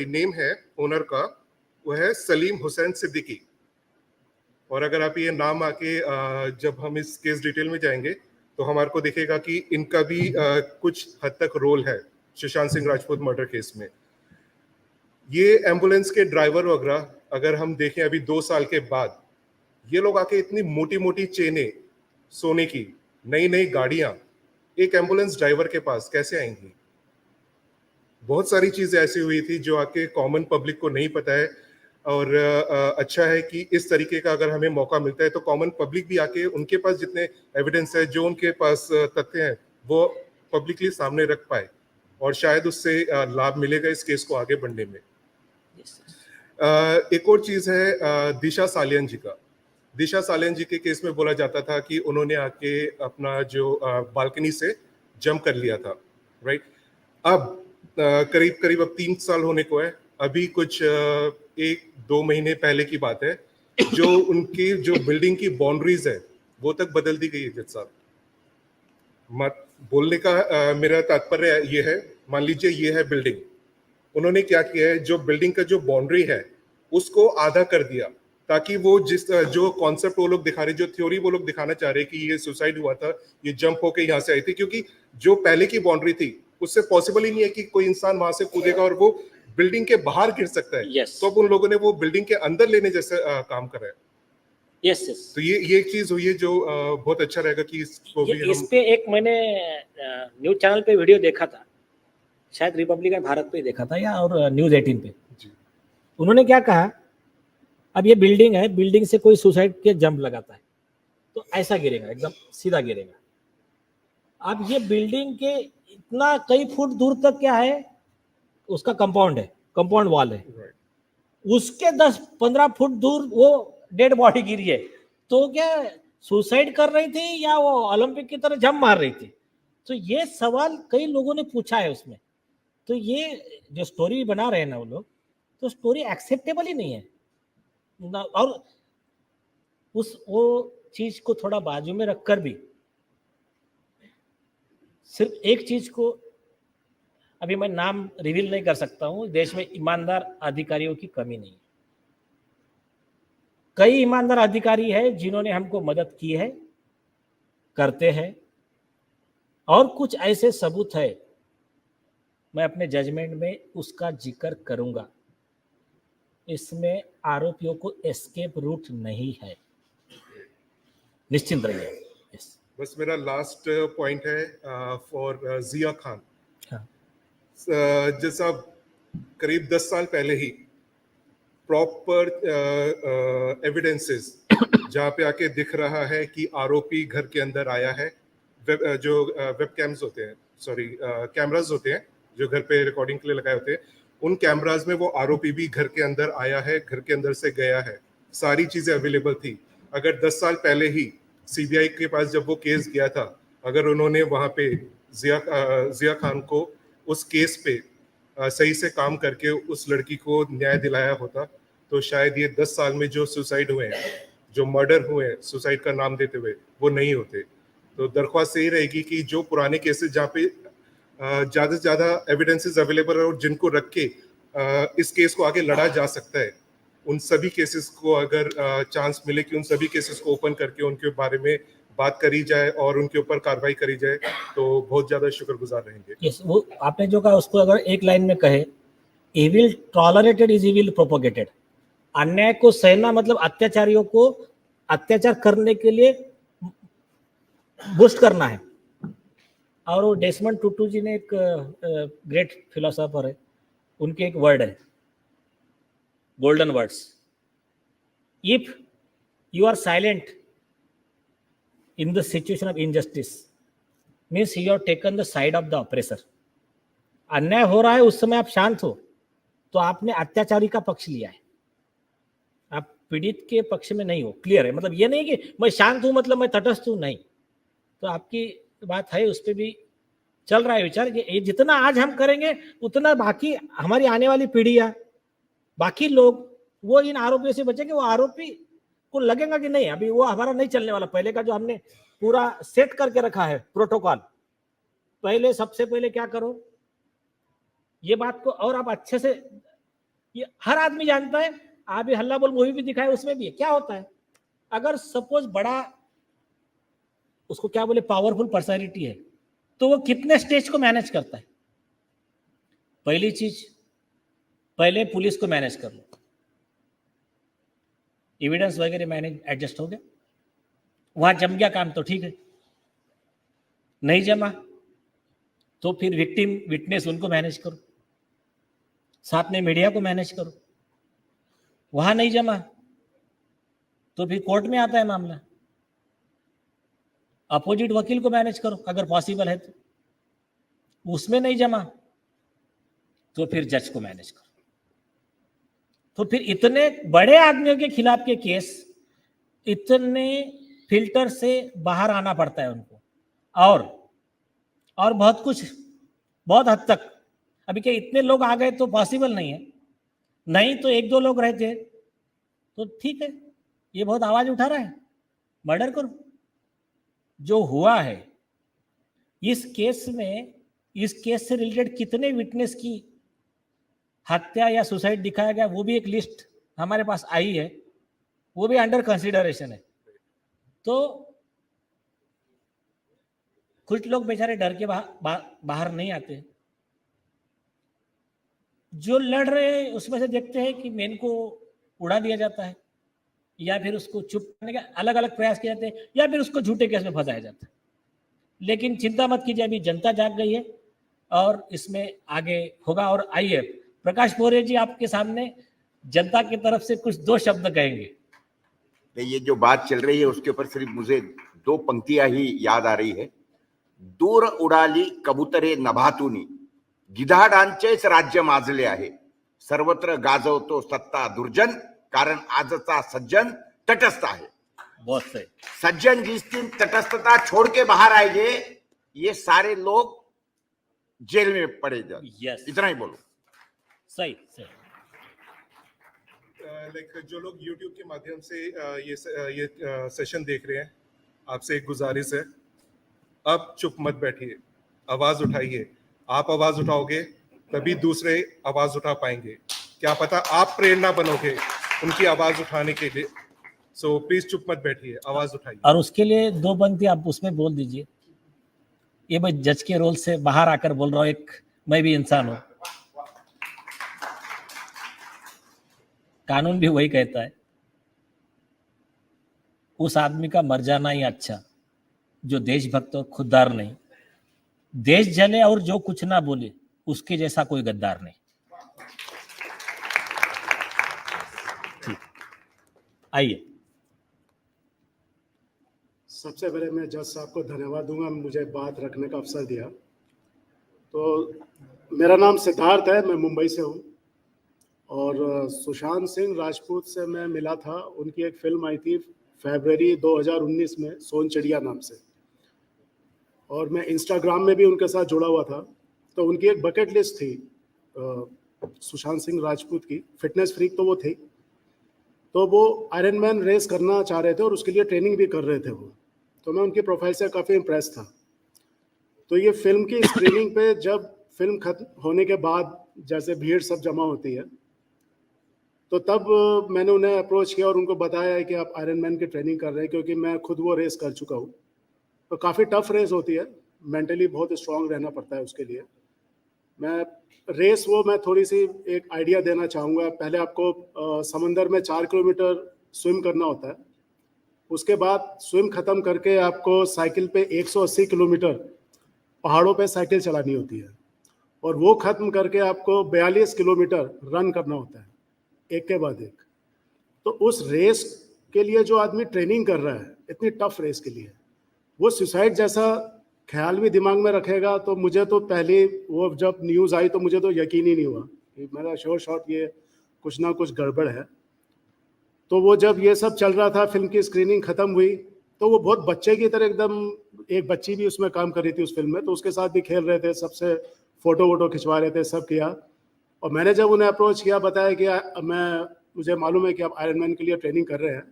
[SPEAKER 8] नेम है ओनर का, वो है सलीम हुसैन सिद्दीकी। और अगर आप ये नाम आके जब हम इस केस डिटेल में जाएंगे तो हमारे को दिखेगा कि इनका भी कुछ हद तक रोल है सुशांत सिंह राजपूत मर्डर केस में। ये एम्बुलेंस के ड्राइवर वगैरह अगर हम देखें अभी 2 साल के बाद, ये लोग आके इतनी मोटी मोटी चेनें, सोने की नई नई गाड़ियां एक एम्बुलेंस ड्राइवर के पास कैसे आएंगी? बहुत सारी चीजें ऐसी हुई थी जो आके कॉमन पब्लिक को नहीं पता है। और अच्छा है कि इस तरीके का अगर हमें मौका मिलता है तो कॉमन पब्लिक भी आके उनके पास जितने एविडेंस है, जो उनके पास तथ्य हैं, वो पब्लिकली सामने रख पाए और शायद उससे लाभ मिलेगा इस केस को आगे बढ़ने में। एक और चीज है दिशा सालियन जी का। दिशा सालियन जी के केस में बोला जाता था कि उन्होंने आके अपना जो बालकनी से जंप कर लिया था, राइट। अब करीब अब 3 साल होने को है। अभी कुछ 1-2 महीने पहले की बात है, जो उनकी जो बिल्डिंग की बाउंड्रीज है वो तक बदल दी गई है। जज साहब, मत बोलने का मेरा तात्पर्य ये है, मान लीजिए ये है बिल्डिंग, उन्होंने क्या किया है, जो बिल्डिंग का जो बाउंड्री है उसको आधा कर दिया, ताकि वो जिस जो कॉन्सेप्ट वो लोग दिखा रहे, जो थ्योरी वो लोग दिखाना चाह रहे कि ये सुसाइड हुआ था, ये जंप होके यहाँ से आई थी, क्योंकि जो पहले की बाउंड्री थी उससे पॉसिबल ही नहीं है कि कोई इंसान वहां से कूदेगा और वो बिल्डिंग के बाहर गिर सकता है।
[SPEAKER 2] Yes.
[SPEAKER 8] तो अब उन लोगों ने वो बिल्डिंग के अंदर लेने जैसे काम करा है।
[SPEAKER 2] Yes yes.
[SPEAKER 8] तो ये एक चीज हुई है जो बहुत अच्छा रहेगा कि इसको भी
[SPEAKER 2] इस
[SPEAKER 8] हम
[SPEAKER 2] पे एक मैंने न्यूज चैनल पे वीडियो देखा था, शायद रिपब्लिकन भारत पे देखा था या और न्यूज 18 पे।
[SPEAKER 8] जी।
[SPEAKER 2] उन्होंने क्या कहा, अब ये बिल्डिंग है, बिल्डिंग से कोई सुसाइड के जंप लगाता है तो ऐसा गिरेगा, एकदम सीधा गिरेगा। अब ये बिल्डिंग के इतना कई फुट दूर तक क्या है, उसका कंपाउंड है, कंपाउंड वॉल है,
[SPEAKER 8] Right.
[SPEAKER 2] उसके 10-15 फुट दूर वो डेड बॉडी गिरी है, तो क्या सुसाइड कर रही थी या वो ओलंपिक की तरह जंप मार रही थी? तो ये सवाल कई लोगों ने पूछा है उसमें। तो ये जो स्टोरी बना रहे हैं ना वो लोग, तो स्टोरी एक्सेप्टेबल ही नहीं है और वो चीज को थोड़ा बाजू में रखकर भी सिर्फ एक चीज को, अभी मैं नाम रिवील नहीं कर सकता हूं, देश में ईमानदार अधिकारियों की कमी नहीं है। कई ईमानदार अधिकारी है जिन्होंने हमको मदद की है, करते हैं, और कुछ ऐसे सबूत है, मैं अपने जजमेंट में उसका जिक्र करूंगा। इसमें आरोपियों को एस्केप रूट नहीं है, निश्चिंत रहिए। yes.
[SPEAKER 8] बस मेरा लास्ट पॉइंट है फॉर जिया खान।
[SPEAKER 2] हाँ।
[SPEAKER 8] जैसा करीब 10 साल पहले ही प्रॉपर एविडेंसेस जहाँ पे आके दिख रहा है कि आरोपी घर के अंदर आया है, जो वेब कैम्स होते हैं, सॉरी कैमरास होते हैं जो घर पे रिकॉर्डिंग के लिए लगाए होते हैं, उन कैमरास में वो आरोपी भी घर के अंदर आया है, घर के अंदर से गया है, सारी चीजें अवेलेबल थी। अगर 10 साल पहले ही सीबीआई के पास जब वो केस गया था, अगर उन्होंने वहां पे जिया खान को उस केस पे सही से काम करके उस लड़की को न्याय दिलाया होता, तो शायद ये 10 साल में जो सुसाइड हुए हैं, जो मर्डर हुए हैं सुसाइड का नाम देते हुए, वो नहीं होते। तो दरख्वास्त यही रहेगी कि जो पुराने केसेस जहाँ पे ज़्यादा से ज़्यादा एविडेंसेस अवेलेबल है और जिनको रख के इस केस को आगे लड़ा जा सकता है, उन सभी केसेस को अगर चांस मिले कि उन सभी केसेस को ओपन करके उनके बारे में बात करी जाए और उनके ऊपर कार्रवाई करी जाए, तो बहुत ज़्यादा शुक्रगुजार रहेंगे।
[SPEAKER 2] yes, वो आपने जो कहा उसको अगर एक लाइन में कहे, evil tolerated is evil propagated. अन्याय को सहना मतलब अत्याचारियों को अत्याचार करने के लिए बूस्ट करना है। और वो डेसमंड टुटू जी ने एक ग्रेट फिलोसोफर है, उनके एक वर्ड है, golden words, if you are silent in the situation of injustice means you have taken the side of the oppressor। अन्याय हो रहा है उस समय आप शांत हो तो आपने अत्याचारी का पक्ष लिया है, आप पीड़ित के पक्ष में नहीं हो। क्लियर है? मतलब ये नहीं कि मैं शांत हूं मतलब मैं तटस्थ हूं, नहीं। तो आपकी बात है, उस पर भी चल रहा है विचार कि ये जितना आज हम करेंगे उतना बाकी हमारी आने वाली पीढ़ियां, बाकी लोग वो इन आरोपियों से बचेंगे। वो आरोपी को लगेगा कि नहीं अभी वो हमारा नहीं चलने वाला, पहले का जो हमने पूरा सेट करके रखा है प्रोटोकॉल, पहले सबसे पहले क्या करो ये बात को, और आप अच्छे से, ये हर आदमी जानता है। आप ये हल्ला बोल मूवी भी दिखाए, उसमें भी क्या होता है, अगर सपोज बड़ा उसको क्या बोले पावरफुल पर्सनैलिटी है तो वो कितने स्टेज को मैनेज करता है। पहली चीज, पहले पुलिस को मैनेज कर लो, एविडेंस वगैरह मैनेज एडजस्ट हो गया, वहां जम गया काम तो ठीक है, नहीं जमा तो फिर विक्टिम विटनेस उनको मैनेज करो, साथ में मीडिया को मैनेज करो। वहां नहीं जमा तो फिर कोर्ट में आता है मामला, अपोजिट वकील को मैनेज करो अगर पॉसिबल है तो, उसमें नहीं जमा तो फिर जज को मैनेज करो। तो फिर इतने बड़े आदमियों के खिलाफ के केस इतने फिल्टर से बाहर आना पड़ता है उनको, और बहुत कुछ, बहुत हद तक अभी क्या इतने लोग आ गए तो पॉसिबल नहीं है, नहीं तो 1-2 लोग रहते तो ठीक है, ये बहुत आवाज उठा रहा है, मर्डर करो। जो हुआ है इस केस में, इस केस से रिलेटेड कितने विटनेस की हत्या या सुसाइड दिखाया गया वो भी एक लिस्ट हमारे पास आई है, वो भी अंडर कंसिडरेशन है। तो कुछ लोग बेचारे डर के बाहर नहीं आते। जो लड़ रहे हैं उसमें से देखते हैं कि मेन को उड़ा दिया जाता है, या फिर उसको चुप करने का अलग अलग प्रयास किए जाते हैं, या फिर उसको झूठे केस में फंसाया जाता है। लेकिन चिंता मत कीजिए, अभी जनता जाग गई है और इसमें आगे होगा। और आइए प्रकाश पोरे जी आपके सामने जनता की तरफ से कुछ 2 शब्द कहेंगे।
[SPEAKER 9] ये जो बात चल रही है उसके ऊपर सिर्फ मुझे 2 पंक्तियां ही याद आ रही है। दूर उडाली कबुतरे नभातुनी, गिधाडांचेच राज्य माजले आहे, सर्वत्र गाजवतो सत्ता दुर्जन, कारण आजचा सज्जन तटस्थ आहे।
[SPEAKER 2] बहुत सही,
[SPEAKER 9] सज्जन जिस दिन तटस्थता छोड़ के बाहर आएंगे, ये सारे लोग जेल में पड़े जाए।
[SPEAKER 2] यस,
[SPEAKER 9] इतना ही बोलो।
[SPEAKER 2] सही सही।
[SPEAKER 8] लाइक जो लोग YouTube के माध्यम से ये सेशन देख रहे हैं, आपसे एक गुजारिश है, अब चुप मत बैठिए, आवाज उठाइए। आप आवाज उठाओगे तभी दूसरे आवाज उठा पाएंगे। क्या पता आप प्रेरणा बनोगे उनकी आवाज उठाने के लिए। सो प्लीज चुप मत बैठिए, आवाज उठाइए।
[SPEAKER 2] और उसके लिए 2 पंक्ति आप उसमें बोल दीजिए। ये मैं जज के रोल से बाहर आकर बोल रहा हूँ, एक मैं भी इंसान हूं। कानून भी वही कहता है, उस आदमी का मर जाना ही अच्छा जो देशभक्त और खुददार नहीं। देश जले और जो कुछ ना बोले, उसके जैसा कोई गद्दार नहीं। ठीक, आइए।
[SPEAKER 10] सबसे पहले मैं जज साहब को धन्यवाद दूंगा, मुझे बात रखने का अवसर दिया। तो मेरा नाम सिद्धार्थ है, मैं मुंबई से हूँ और सुशांत सिंह राजपूत से मैं मिला था। उनकी एक फिल्म आई थी फरवरी 2019 में, सोन चिड़िया नाम से, और मैं इंस्टाग्राम में भी उनके साथ जुड़ा हुआ था। तो उनकी एक बकेट लिस्ट थी सुशांत सिंह राजपूत की, फिटनेस फ्रीक तो वो थे, तो वो आयरन मैन रेस करना चाह रहे थे और उसके लिए ट्रेनिंग भी कर रहे थे वो। तो मैं उनकी प्रोफाइल से काफ़ी इम्प्रेस था। तो ये फिल्म की स्क्रीनिंग पे जब फिल्म खत्म होने के बाद जैसे भीड़ सब जमा होती है, तो तब मैंने उन्हें अप्रोच किया और उनको बताया है कि आप आयरन मैन की ट्रेनिंग कर रहे हैं, क्योंकि मैं खुद वो रेस कर चुका हूँ। तो काफ़ी टफ रेस होती है, मेंटली बहुत स्ट्रांग रहना पड़ता है उसके लिए। मैं थोड़ी सी एक आइडिया देना चाहूँगा। पहले आपको समंदर में 4 किलोमीटर स्विम करना होता है। उसके बाद स्विम ख़त्म करके आपको साइकिल पे 180 किलोमीटर पहाड़ों पे साइकिल चलानी होती है, और वो ख़त्म करके आपको 42 किलोमीटर रन करना होता है, एक के बाद एक। तो उस रेस के लिए जो आदमी ट्रेनिंग कर रहा है, इतनी टफ रेस के लिए, वो सुसाइड जैसा ख्याल भी दिमाग में रखेगा। तो मुझे तो पहले वो जब न्यूज़ आई तो मुझे तो यकीन ही नहीं हुआ कि मेरा श्योर शॉट ये कुछ ना कुछ गड़बड़ है। तो वो जब ये सब चल रहा था, फिल्म की स्क्रीनिंग ख़त्म हुई, तो वो बहुत बच्चे की तरह एकदम, एक बच्ची भी उसमें काम कर रही थी उस फिल्म में, तो उसके साथ भी खेल रहे थे, सबसे फ़ोटो वोटो खिंचवा रहे थे, सब किया। और मैंने जब उन्हें अप्रोच किया, बताया कि मुझे मालूम है कि आप आयरन मैन के लिए ट्रेनिंग कर रहे हैं,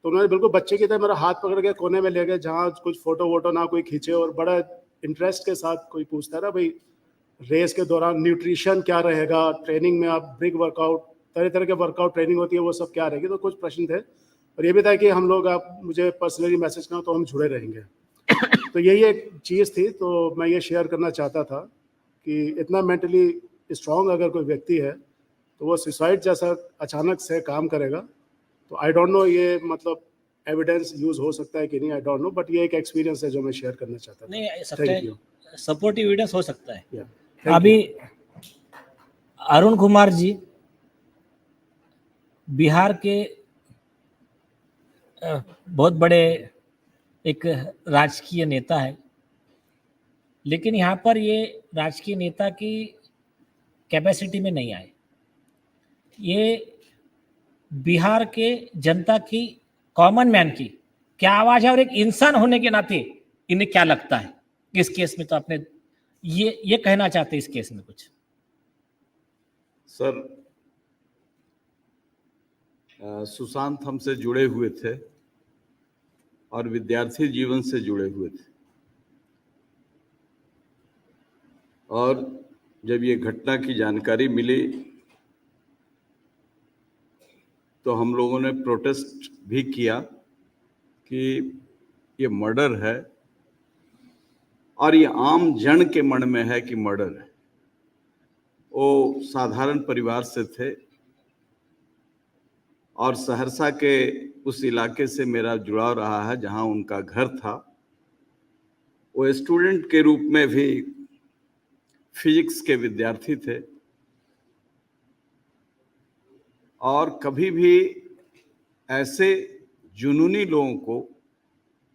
[SPEAKER 10] तो उन्होंने बिल्कुल बच्चे की तरह मेरा हाथ पकड़ के कोने में ले गए, जहाँ कुछ फ़ोटो वोटो ना कोई खींचे, और बड़ा इंटरेस्ट के साथ कोई पूछता है ना, भाई रेस के दौरान न्यूट्रिशन क्या रहेगा, ट्रेनिंग में आप ब्रिक वर्कआउट, तरह तरह के वर्कआउट ट्रेनिंग होती है, वो सब क्या रहेगी। तो कुछ प्रश्न थे, और ये भी था कि हम लोग, आप मुझे पर्सनली मैसेज करें तो हम जुड़े रहेंगे। तो यही एक चीज़ थी, तो मैं ये शेयर करना चाहता था कि इतना मेंटली स्ट्रांग अगर कोई व्यक्ति है, तो वो सुसाइड जैसा अचानक से काम करेगा। तो आई डोंट नो ये मतलब एविडेंस यूज हो सकता है कि नहीं, आई डोंट नो, बट ये एक एक्सपीरियंस है जो मैं शेयर करना चाहता था।
[SPEAKER 2] नहीं,
[SPEAKER 10] थैंक यू।
[SPEAKER 2] सपोर्टिव एविडेंस हो सकता है।
[SPEAKER 10] Yeah,
[SPEAKER 2] अभी अरुण कुमार जी बिहार के बहुत बड़े एक राजकीय नेता है, लेकिन यहाँ पर ये राजकीय नेता की कैपेसिटी में नहीं आए। ये बिहार के जनता की, कॉमन मैन की क्या आवाज है, और एक इंसान होने के नाते इन्हें क्या लगता है इस केस में। तो आपने ये कहना चाहते इस केस में कुछ?
[SPEAKER 11] सर, सुशांत हमसे जुड़े हुए थे और विद्यार्थी जीवन से जुड़े हुए थे, और जब ये घटना की जानकारी मिली तो हम लोगों ने प्रोटेस्ट भी किया कि ये मर्डर है और ये आम जन के मन में है कि मर्डर है। वो साधारण परिवार से थे और सहरसा के उस इलाके से मेरा जुड़ाव रहा है जहां उनका घर था। वो स्टूडेंट के रूप में भी फिजिक्स के विद्यार्थी थे और कभी भी ऐसे जुनूनी लोगों को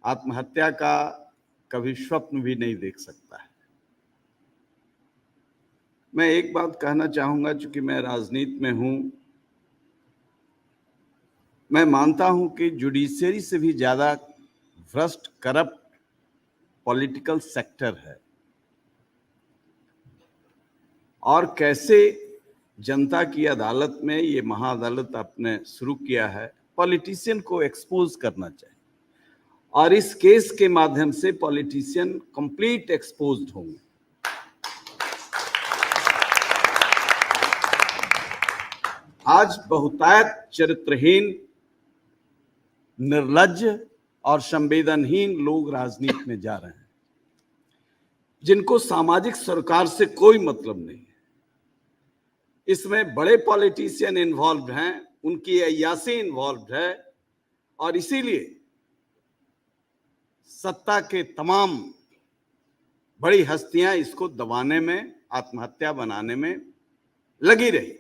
[SPEAKER 11] आत्महत्या का कभी स्वप्न भी नहीं देख सकता है। मैं एक बात कहना चाहूंगा, चूंकि मैं राजनीति में हूं, मैं मानता हूं कि जुडिशरी से भी ज्यादा भ्रष्ट करप्ट पॉलिटिकल सेक्टर है और कैसे जनता की अदालत में ये महाअदालत आपने शुरू किया है, पॉलिटिशियन को एक्सपोज करना चाहिए और इस केस के माध्यम से पॉलिटिशियन कंप्लीट एक्सपोज्ड होंगे। आज बहुतायत चरित्रहीन, निर्लज्ज और संवेदनहीन लोग राजनीति में जा रहे हैं, जिनको सामाजिक सरोकार से कोई मतलब नहीं है। इसमें बड़े पॉलिटिशियन इन्वॉल्व हैं, उनकी अय्यासी इन्वॉल्व है और इसीलिए सत्ता के तमाम बड़ी हस्तियां इसको दबाने में, आत्महत्या बनाने में लगी रही।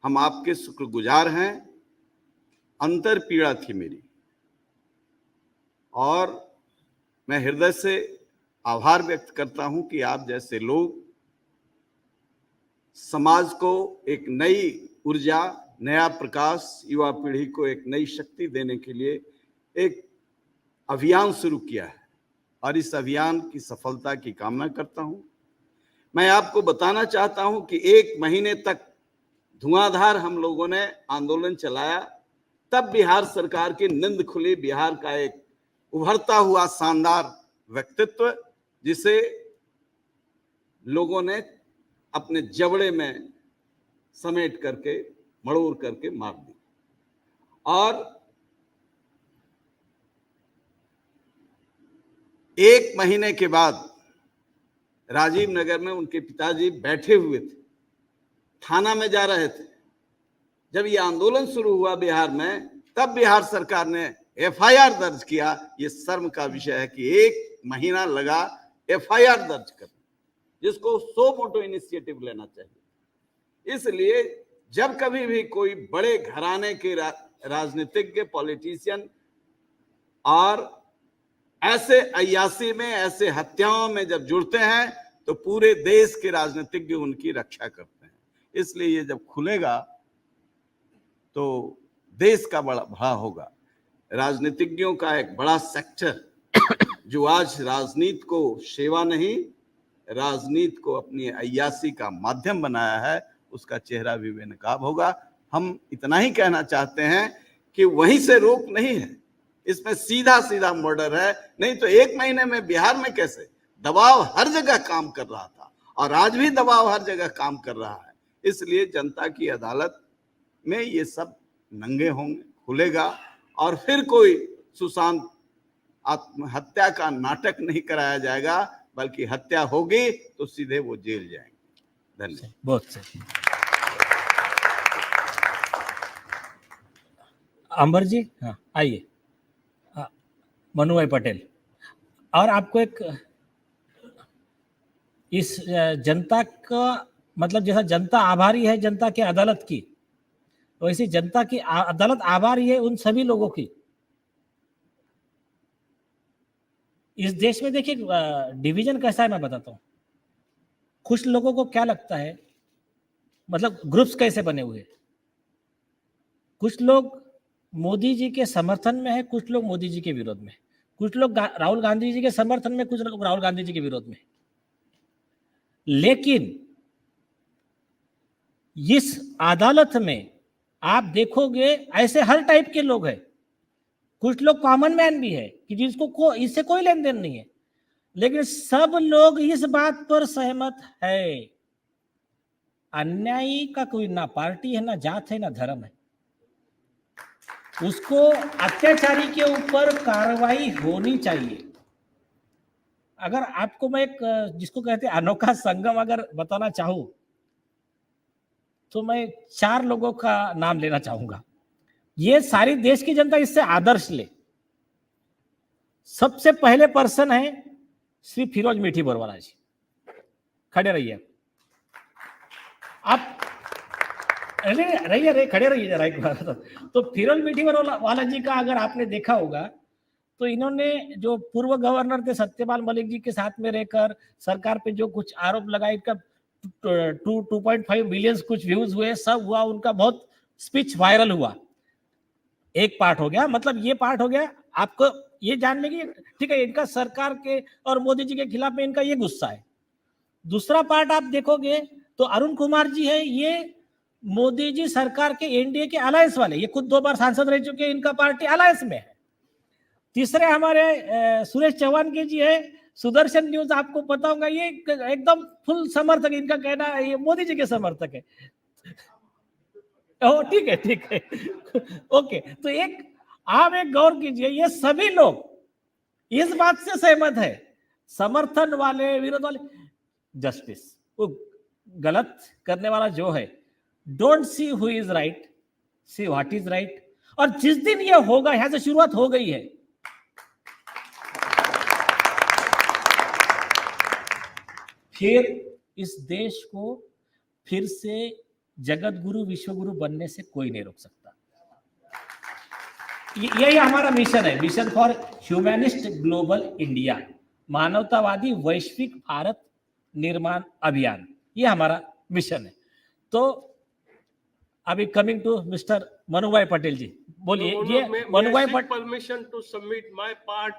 [SPEAKER 11] हम आपके शुक्रगुजार हैं। अंतर पीड़ा थी मेरी और मैं हृदय से आभार व्यक्त करता हूं कि आप जैसे लोग समाज को एक नई ऊर्जा, नया प्रकाश, युवा पीढ़ी को एक नई शक्ति देने के लिए एक अभियान शुरू किया है और इस अभियान की सफलता की कामना करता हूं। मैं आपको बताना चाहता हूं कि 1 महीने तक धुआंधार हम लोगों ने आंदोलन चलाया, तब बिहार सरकार की नींद खुली। बिहार का एक उभरता हुआ शानदार व्यक्तित्व, जिसे लोगों ने अपने जबड़े में समेट करके, मड़ोड़ करके मार दी। और 1 महीने के बाद राजीव नगर में उनके पिताजी बैठे हुए थे, थाना में जा रहे थे। जब ये आंदोलन शुरू हुआ बिहार में, तब बिहार सरकार ने एफआईआर दर्ज किया। ये शर्म का विषय है कि 1 महीना लगा एफआईआर दर्ज करने, जिसको सो मोटो इनिशिएटिव लेना चाहिए। इसलिए जब कभी भी कोई बड़े घराने के राजनीतिज्ञ, पॉलिटिशियन और ऐसे अय्यासी में, ऐसे हत्याओं में जब जुड़ते हैं तो पूरे देश के राजनीतिज्ञ उनकी रक्षा करते हैं। इसलिए ये जब खुलेगा तो देश का बड़ा होगा। राजनीतिज्ञों का एक बड़ा सेक्टर जो आज राजनीति को सेवा नहीं, राजनीति को अपनी अय्यासी का माध्यम बनाया है, उसका चेहरा भी बेनकाब होगा। हम इतना ही कहना चाहते हैं कि वहीं से रोक नहीं है, इसमें सीधा सीधा मर्डर है। नहीं तो 1 महीने में बिहार में कैसे दबाव हर जगह काम कर रहा था और आज भी दबाव हर जगह काम कर रहा है। इसलिए जनता की अदालत में ये सब नंगे होंगे, खुलेगा और फिर कोई सुशांत आत्महत्या का नाटक नहीं कराया जाएगा, बल्कि हत्या होगी तो सीधे वो जेल जाएंगे। धन्यवाद।
[SPEAKER 2] बहुत सही। अंबर जी, हाँ आइए। मनु भाई पटेल, और आपको एक इस जनता का मतलब, जैसा जनता आभारी है जनता की अदालत की, वैसे जनता की अदालत आभारी है उन सभी लोगों की। इस देश में देखिए डिवीजन कैसा है मैं बताता हूँ। कुछ लोगों को क्या लगता है, मतलब ग्रुप्स कैसे बने हुए, कुछ लोग मोदी जी के समर्थन में है, कुछ लोग मोदी जी के विरोध में, कुछ लोग राहुल गांधी जी के समर्थन में, कुछ लोग राहुल गांधी जी के विरोध में। लेकिन इस अदालत में आप देखोगे ऐसे हर टाइप के लोग हैं। कुछ लोग कॉमन मैन भी है कि जिसको इससे कोई लेन देन नहीं है, लेकिन सब लोग इस बात पर सहमत है, अन्यायी का कोई ना पार्टी है, ना जात है, ना धर्म है। उसको अत्याचारी के ऊपर कार्रवाई होनी चाहिए। अगर आपको मैं एक जिसको कहते हैं अनोखा संगम अगर बताना चाहूं तो मैं 4 लोगों का नाम लेना चाहूंगा। ये सारी देश की जनता इससे आदर्श ले। सबसे पहले पर्सन है श्री फिरोज मीठी बोरवाला जी, खड़े रहिए आप, रहिए खड़े रहिए जरा एक बार। तो फिरोज मीठी बोरवाला जी का अगर आपने देखा होगा तो इन्होंने जो पूर्व गवर्नर थे सत्यपाल मलिक जी के साथ में रहकर सरकार पे जो कुछ आरोप लगाए, इनका 2.5 मिलियन कुछ व्यूज हुए, सब हुआ, उनका बहुत स्पीच वायरल हुआ। एक पार्ट हो गया, मतलब ये पार्ट हो गया, आपको ये जानने की, ठीक है, इनका सरकार के और मोदी जी के खिलाफ में इनका ये गुस्सा है। दूसरा पार्ट आप देखोगे तो अरुण कुमार जी है, ये मोदी जी सरकार के एनडीए के अलायंस वाले, ये खुद 2 बार सांसद रह चुके हैं, इनका पार्टी अलायंस में है। तीसरे हमारे सुरेश चौहान के जी है, सुदर्शन न्यूज, आपको पता होगा, ये एकदम फुल समर्थक, इनका कहना है ये मोदी जी के समर्थक है। ओ ठीक है ओके। तो आप एक गौर कीजिए, ये सभी लोग इस बात से सहमत है, समर्थन वाले विरोध वाले, जस्टिस, वो गलत करने वाला जो है, don't see who is right, see what is right. और जिस दिन ये होगा, यहां से शुरुआत हो गई है, फिर इस देश को फिर से जगत गुरु विश्व गुरु बनने से कोई नहीं रोक सकता। यही हमारा मिशन है, mission for humanist global India, मानवतावादी वैश्विक भारत निर्माण अभियान, ये हमारा मिशन है। तो अभी coming to mister Manubhai Patel ji, बोलिए। ये Manubhai Patel,
[SPEAKER 12] permission to submit my part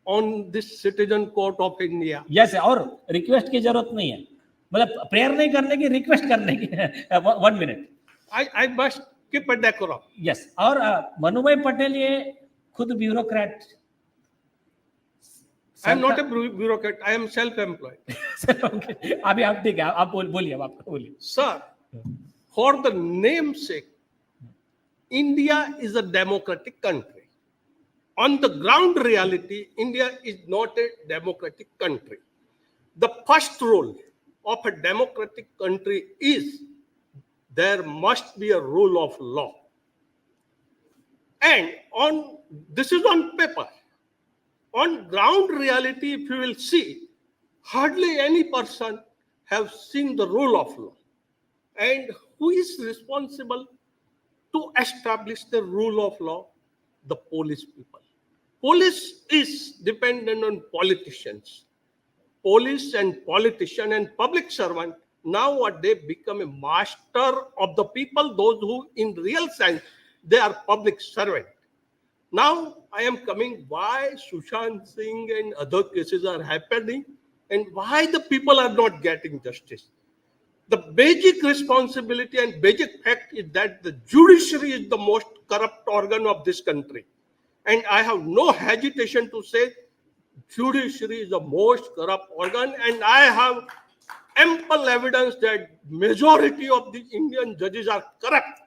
[SPEAKER 12] on this citizen court of India.
[SPEAKER 2] Yes, और रिक्वेस्ट की जरूरत नहीं है, मतलब प्रेयर नहीं करने की, रिक्वेस्ट करने की। 1 minute,
[SPEAKER 12] I must keep a decorum.
[SPEAKER 2] Yes, और मनुभाई पटेल ये खुद bureaucrat,
[SPEAKER 12] I am not a bureaucrat, I am self employed.
[SPEAKER 2] अभी आप ठीक है, आप बोलिए, अब आपका बोलिए।
[SPEAKER 12] Sir, for the name sec, India is a democratic country. On the ground reality, India is not a democratic country. The first rule of a democratic country is there must be a rule of law. And this is on paper. On ground reality, if you will see, hardly any person have seen the rule of law. And who is responsible to establish the rule of law? The police people. Police is dependent on politicians. Police and politician and public servant nowadays become a master of the people, those who in real sense, they are public servant. Now I am coming why Sushant Singh and other cases are happening and why the people are not getting justice. The basic responsibility and basic fact is that the judiciary is the most corrupt organ of this country. And I have no hesitation to say judiciary is the most corrupt organ, and I have ample evidence that majority of the Indian judges are corrupt.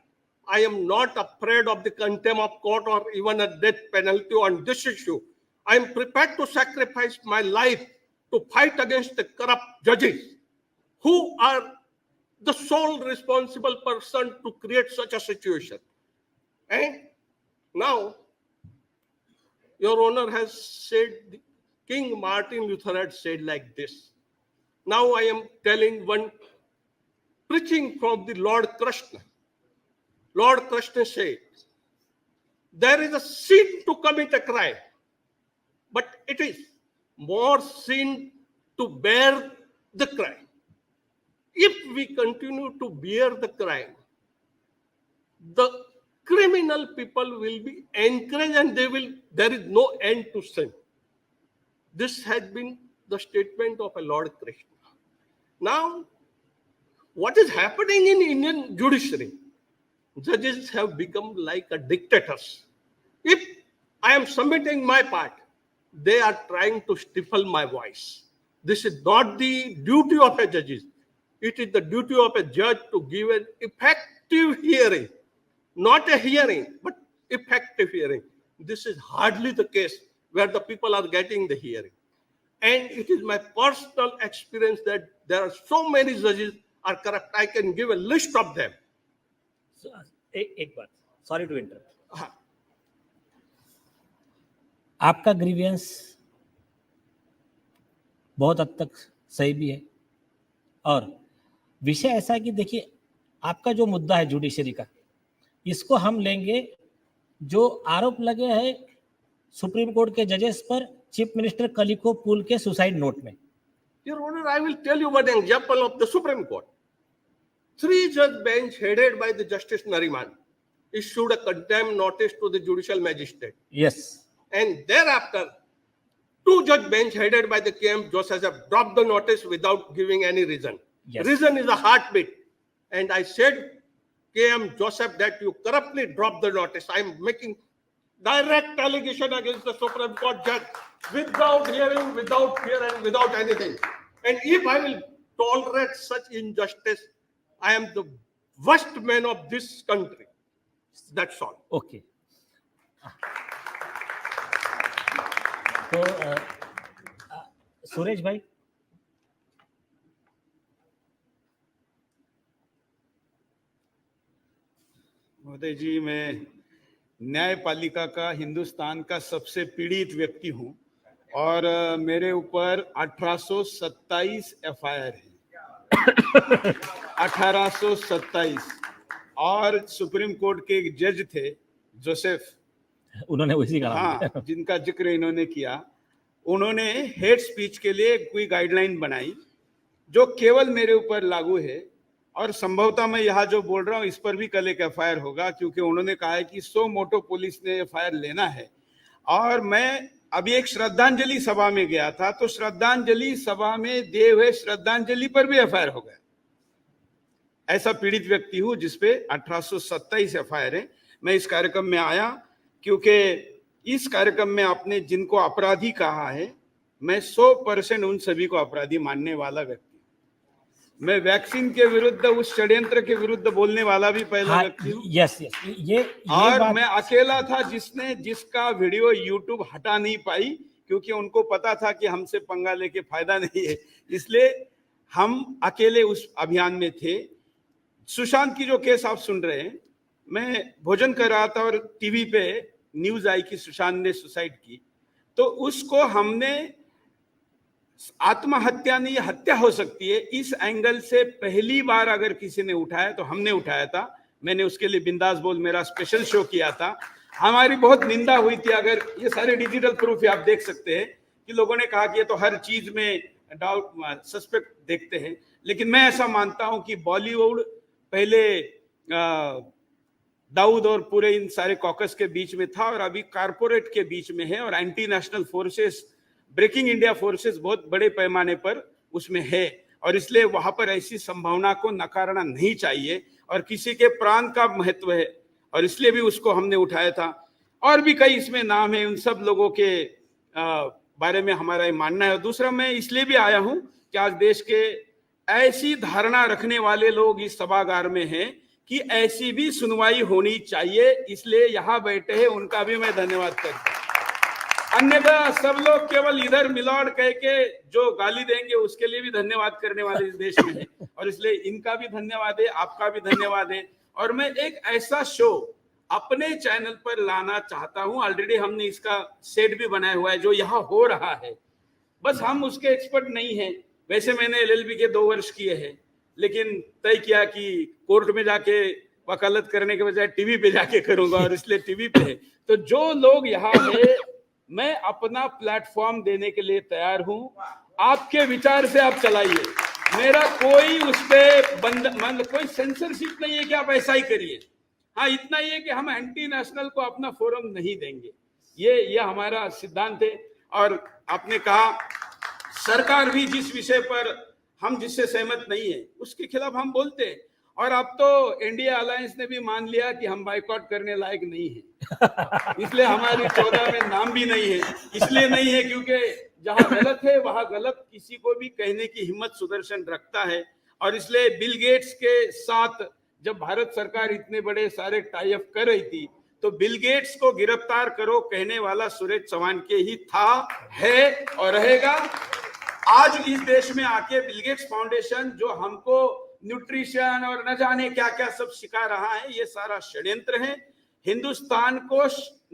[SPEAKER 12] I am not afraid of the contempt of court or even a death penalty on this issue. I am prepared to sacrifice my life to fight against the corrupt judges who are the sole responsible person to create such a situation. And now, Your Honor has said, King Martin Luther had said like this. Now I am telling one preaching from the Lord Krishna. Lord Krishna said, there is a sin to commit a crime, but it is more sin to bear the crime. If we continue to bear the crime, the criminal people will be encouraged and there is no end to sin. This has been the statement of a Lord Krishna. Now, what is happening in Indian judiciary? Judges have become like a dictators. If I am submitting my part, they are trying to stifle my voice. This is not the duty of a judge. It is the duty of a judge to give an effective hearing. Not a hearing, but effective hearing. This is hardly the case where the people are getting the hearing. And it is my personal experience that there are so many judges are corrupt. I can give a list of them.
[SPEAKER 2] एक बात, सॉरी टू इंटरप्ट,
[SPEAKER 12] हाँ,
[SPEAKER 2] आपका ग्रीवियंस बहुत हद तक सही भी है, और विषय ऐसा है कि देखिए आपका जो मुद्दा है जुडिशरी का, इसको हम लेंगे जो आरोप लगे हैं सुप्रीम कोर्ट के जजेस पर चीफ मिनिस्टर कलिको पुल के सुसाइड नोट में.
[SPEAKER 12] Your Honor, I will tell you one example of the Supreme Court. 3-judge bench headed by the Justice Nariman issued a contempt notice to the judicial magistrate.
[SPEAKER 2] Yes.
[SPEAKER 12] And thereafter, 2-judge bench headed by the KM Joseph dropped the notice without giving any reason.
[SPEAKER 2] Yes.
[SPEAKER 12] Reason is a heartbeat. And I said, KM Joseph, that you corruptly dropped the notice. I am making direct allegation against the Supreme Court judge without hearing, without fear, and without anything. And if I will tolerate such injustice, I am the worst man of this country. That's all.
[SPEAKER 2] Okay, तो सुरेश भाई,
[SPEAKER 11] महोदय जी, मैं न्यायपालिका का हिंदुस्तान का सबसे पीड़ित व्यक्ति हूं और मेरे ऊपर 1827 एफआईआर है. 1827. और सुप्रीम कोर्ट के एक जज थे जोसेफ,
[SPEAKER 2] उन्होंने उसी का
[SPEAKER 11] हाँ, जिनका जिक्र इन्होंने किया, उन्होंने हेट स्पीच के लिए कोई गाइडलाइन बनाई जो केवल मेरे ऊपर लागू है, और संभवतः मैं यहाँ जो बोल रहा हूँ इस पर भी कल एक एफआईआर होगा, क्योंकि उन्होंने कहा है कि सो मोटो पुलिस ने एफआईआर लेना है. और मैं अभी एक श्रद्धांजलि सभा में गया था, तो श्रद्धांजलि सभा में दिए हुए श्रद्धांजलि पर भी एफआईआर हो गया. ऐसा पीड़ित व्यक्ति हूँ जिसपे 1827 एफआईआर है. मैं इस कार्यक्रम में आया क्योंकि इस कार्यक्रम में आपने जिनको अपराधी कहा है, मैं 100% उन सभी को अपराधी मानने वाला व्यक्ति. मैं वैक्सीन के विरुद्ध, उस षड्यंत्र के विरुद्ध बोलने वाला भी पहला व्यक्ति हूँ.
[SPEAKER 2] यस, ये
[SPEAKER 11] और
[SPEAKER 2] बात...
[SPEAKER 11] मैं अकेला था जिसका वीडियो यूट्यूब हटा नहीं पाई, क्योंकि उनको पता था कि हमसे पंगा लेके फायदा नहीं है, इसलिए हम अकेले उस अभियान में थे. सुशांत की जो केस आप सुन रहे हैं, मैं भोजन कर रहा था और टीवी पे न्यूज आई कि सुशांत ने सुसाइड की, तो उसको हमने आत्महत्या नहीं, हत्या हो सकती है, इस एंगल से पहली बार अगर किसी ने उठाया तो हमने उठाया था. मैंने उसके लिए बिंदास बोल मेरा स्पेशल शो किया था. हमारी बहुत निंदा हुई थी. अगर ये सारे डिजिटल प्रूफ आप देख सकते हैं कि लोगों ने कहा कि ये तो हर चीज में डाउट, सस्पेक्ट देखते हैं, लेकिन मैं ऐसा मानता हूं कि बॉलीवुड पहले दाऊद और पूरे इन सारे कॉकस के बीच में था और अभी कारपोरेट के बीच में है, और anti national forces, breaking India forces बहुत बड़े पैमाने पर उसमें है, और इसलिए वहां पर ऐसी संभावना को नकारना नहीं चाहिए, और किसी के प्राण का महत्व है, और इसलिए भी उसको हमने उठाया था. और भी कई इसमें नाम है, उन सब लोगों के बारे में हमारा ये मानना है. और दूसरा, मैं इसलिए भी आया हूं कि आज देश के ऐसी धारणा रखने वाले लोग इस सभागार में हैं कि ऐसी भी सुनवाई होनी चाहिए, इसलिए यहाँ बैठे हैं, उनका भी मैं धन्यवाद करता हूँ. अन्यथा सब लोग केवल इधर मिलौड़ कह के जो गाली देंगे उसके लिए भी धन्यवाद करने वाले इस देश में है, और इसलिए इनका भी धन्यवाद है, आपका भी धन्यवाद है. और मैं एक ऐसा शो अपने चैनल पर लाना चाहता हूं. ऑलरेडी हमने इसका सेट भी बनाया हुआ है जो यहाँ हो रहा है, बस हम उसके एक्सपर्ट नहीं हैं. वैसे मैंने LLB के 2 वर्ष किए हैं, लेकिन तय किया कि कोर्ट में जाके वकालत करने के बजाय टीवी पे जाके करूंगा, और इसलिए टीवी पे है. तो जो लोग यहाँ है, मैं अपना प्लेटफॉर्म देने के लिए तैयार हूं. आपके विचार से आप चलाइए, मेरा कोई उस पे कोई सेंसरशिप नहीं है कि आप ऐसा ही करिए. हाँ, इतना ही है कि हम एंटी नेशनल को अपना फोरम नहीं देंगे, ये हमारा सिद्धांत है. और आपने कहा सरकार भी जिस विषय पर हम जिससे सहमत नहीं है उसके खिलाफ हम बोलते हैं, और अब तो इंडिया अलायंस ने भी मान लिया कि हम बाइकआउट करने लायक नहीं है, इसलिए हमारी 14 में नाम भी नहीं है. इसलिए नहीं है क्योंकि जहां गलत है वहां गलत किसी को भी कहने की हिम्मत सुदर्शन रखता है. और इसलिए बिल गेट्स के साथ जब भारत सरकार इतने बड़े सारे टाई अप कर रही थी, तो बिल गेट्स को गिरफ्तार करो कहने वाला सुरेश चौहान के ही था, है और रहेगा। आज इस देश में आके बिल गेट्स फाउंडेशन जो हमको न्यूट्रिशन और न जाने क्या क्या सब सिखा रहा है, ये सारा षड्यंत्र है। हिंदुस्तान को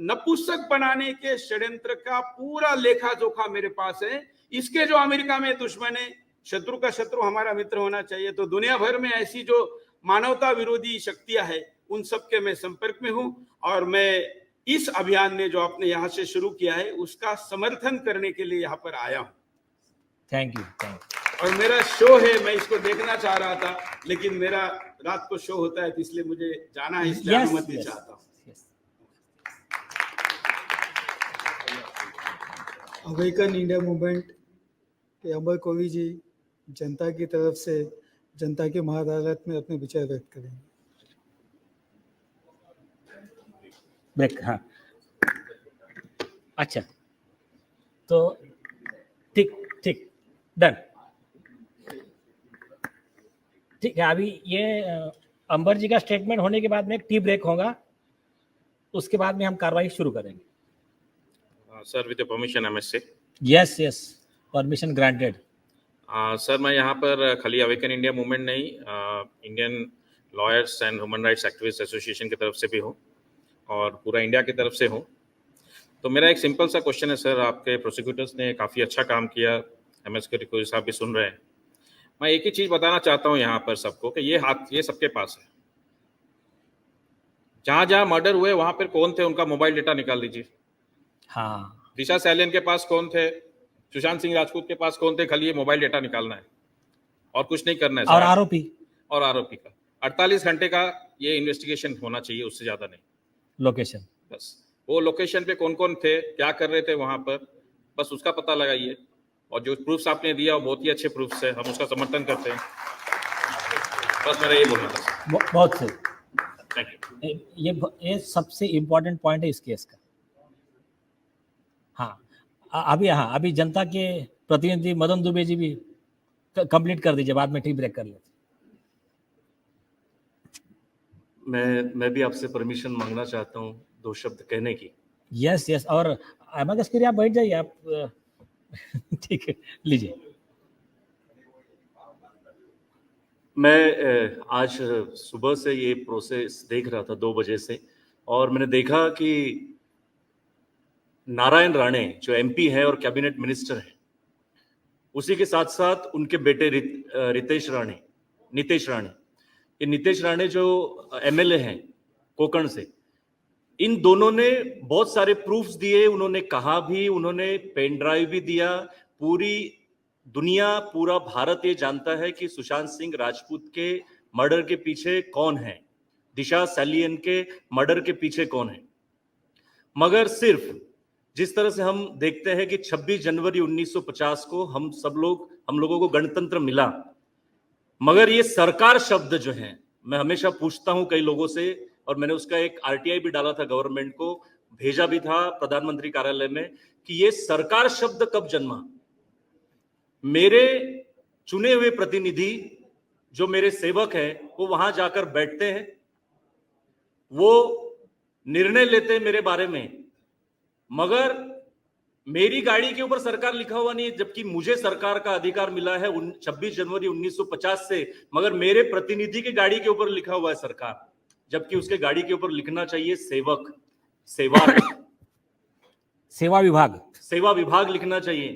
[SPEAKER 11] नपुंसक बनाने के षड्यंत्र का पूरा लेखा जोखा मेरे पास है। इसके जो अमेरिका में दुश्मन है, शत्रु का शत्रु हमारा मित्र होना चाहिए, तो दुनिया भर में ऐसी जो मानवता विरोधी शक्तियां हैं उन सब के मैं संपर्क में हूं, और मैं इस अभियान ने जो आपने यहाँ से शुरू किया है उसका समर्थन करने के लिए यहाँ पर आया हूं।
[SPEAKER 2] Thank you.
[SPEAKER 11] और मेरा शो है, मैं इसको देखना चाह रहा था, लेकिन मेरा रात को शो होता है, तो इसलिए मुझे जाना है, इसलिए अनुमति चाहता हूँ।
[SPEAKER 5] अवेकन इंडिया मूवमेंट के अमर कोवी जी जनता की तरफ से जनता की महाअदालत में अपने विचार व्यक्त करेंगे।
[SPEAKER 2] ब्रेक। हाँ, अच्छा, तो ठीक ठीक, डन, ठीक है। अभी ये अंबर जी का स्टेटमेंट होने के बाद में एक टी ब्रेक होगा, उसके बाद में हम कार्रवाई शुरू करेंगे।
[SPEAKER 13] Sir, with permission MSA.
[SPEAKER 2] Yes yes, permission granted.
[SPEAKER 13] Sir, मैं यहाँ पर खाली अवेकन इंडिया मूवमेंट नहीं, Indian lawyers and human rights activist association की तरफ से भी हूँ और पूरा इंडिया की तरफ से हूँ। तो मेरा एक सिंपल सा क्वेश्चन है सर, आपके प्रोसिक्यूटर्स ने काफ़ी अच्छा काम किया, एमएस कोरी साहब भी सुन रहे हैं। मैं एक ही चीज़ बताना चाहता हूँ यहाँ पर सबको कि ये सबके पास है। जहाँ जहाँ मर्डर हुए वहाँ पर कौन थे, उनका मोबाइल डेटा निकाल लीजिए।
[SPEAKER 2] हाँ,
[SPEAKER 13] दिशा सैलियन के पास कौन थे, सुशांत सिंह राजपूत के पास कौन थे, खाली ये मोबाइल डेटा निकालना है और कुछ नहीं करना है।
[SPEAKER 2] और आरोपी
[SPEAKER 13] का 48 घंटे का ये इन्वेस्टिगेशन होना चाहिए, उससे ज्यादा नहीं।
[SPEAKER 2] लोकेशन,
[SPEAKER 13] बस वो लोकेशन पे कौन कौन थे, क्या कर रहे थे वहां पर, बस उसका पता लगाइए। और जो प्रूफ्स आपने दिया वो बहुत ही अच्छे प्रूफ्स है, हम उसका समर्थन करते हैं। बस मेरा ये बोलना था।
[SPEAKER 2] बहुत सही,
[SPEAKER 13] थैंक यू।
[SPEAKER 2] ये सबसे इम्पोर्टेंट पॉइंट है इस केस का। हाँ, अभी जनता के प्रतिनिधि मदन दुबे जी भी कंप्लीट कर दीजिए, बाद में टी ब्रेक कर लेते।
[SPEAKER 14] मैं भी आपसे परमिशन मांगना चाहता हूँ 2 शब्द कहने की।
[SPEAKER 2] यस यस, और अहमद आप बैठ जाइए, आप ठीक है, लीजिए।
[SPEAKER 14] मैं आज सुबह से ये प्रोसेस देख रहा था 2 बजे से, और मैंने देखा कि नारायण राणे जो एमपी है और कैबिनेट मिनिस्टर है, उसी के साथ साथ उनके बेटे नीतेश राणे, ये नीतेश राणे जो एमएलए हैं कोकण से, इन दोनों ने बहुत सारे प्रूफ्स दिए। उन्होंने कहा भी, उन्होंने पेन ड्राइव भी दिया। पूरी दुनिया, पूरा भारत ये जानता है कि सुशांत सिंह राजपूत के मर्डर के पीछे कौन है, दिशा सैलियन के मर्डर के पीछे कौन है। मगर सिर्फ जिस तरह से हम देखते हैं कि 26 जनवरी 1950 को हम लोगों को गणतंत्र मिला, मगर ये सरकार शब्द जो है, मैं हमेशा पूछता हूं कई लोगों से, और मैंने उसका एक आरटीआई भी डाला था गवर्नमेंट को, भेजा भी था प्रधानमंत्री कार्यालय में, कि ये सरकार शब्द कब जन्मा। मेरे चुने हुए प्रतिनिधि जो मेरे सेवक हैं, वो वहां जाकर बैठते हैं, वो निर्णय लेते हैं मेरे बारे में, मगर मेरी गाड़ी के ऊपर सरकार लिखा हुआ नहीं है, जबकि मुझे सरकार का अधिकार मिला है 26 जनवरी 1950 से, मगर मेरे प्रतिनिधि की गाड़ी के ऊपर लिखा हुआ है सरकार, जबकि उसके गाड़ी के ऊपर लिखना चाहिए सेवक, सेवा विभाग लिखना चाहिए।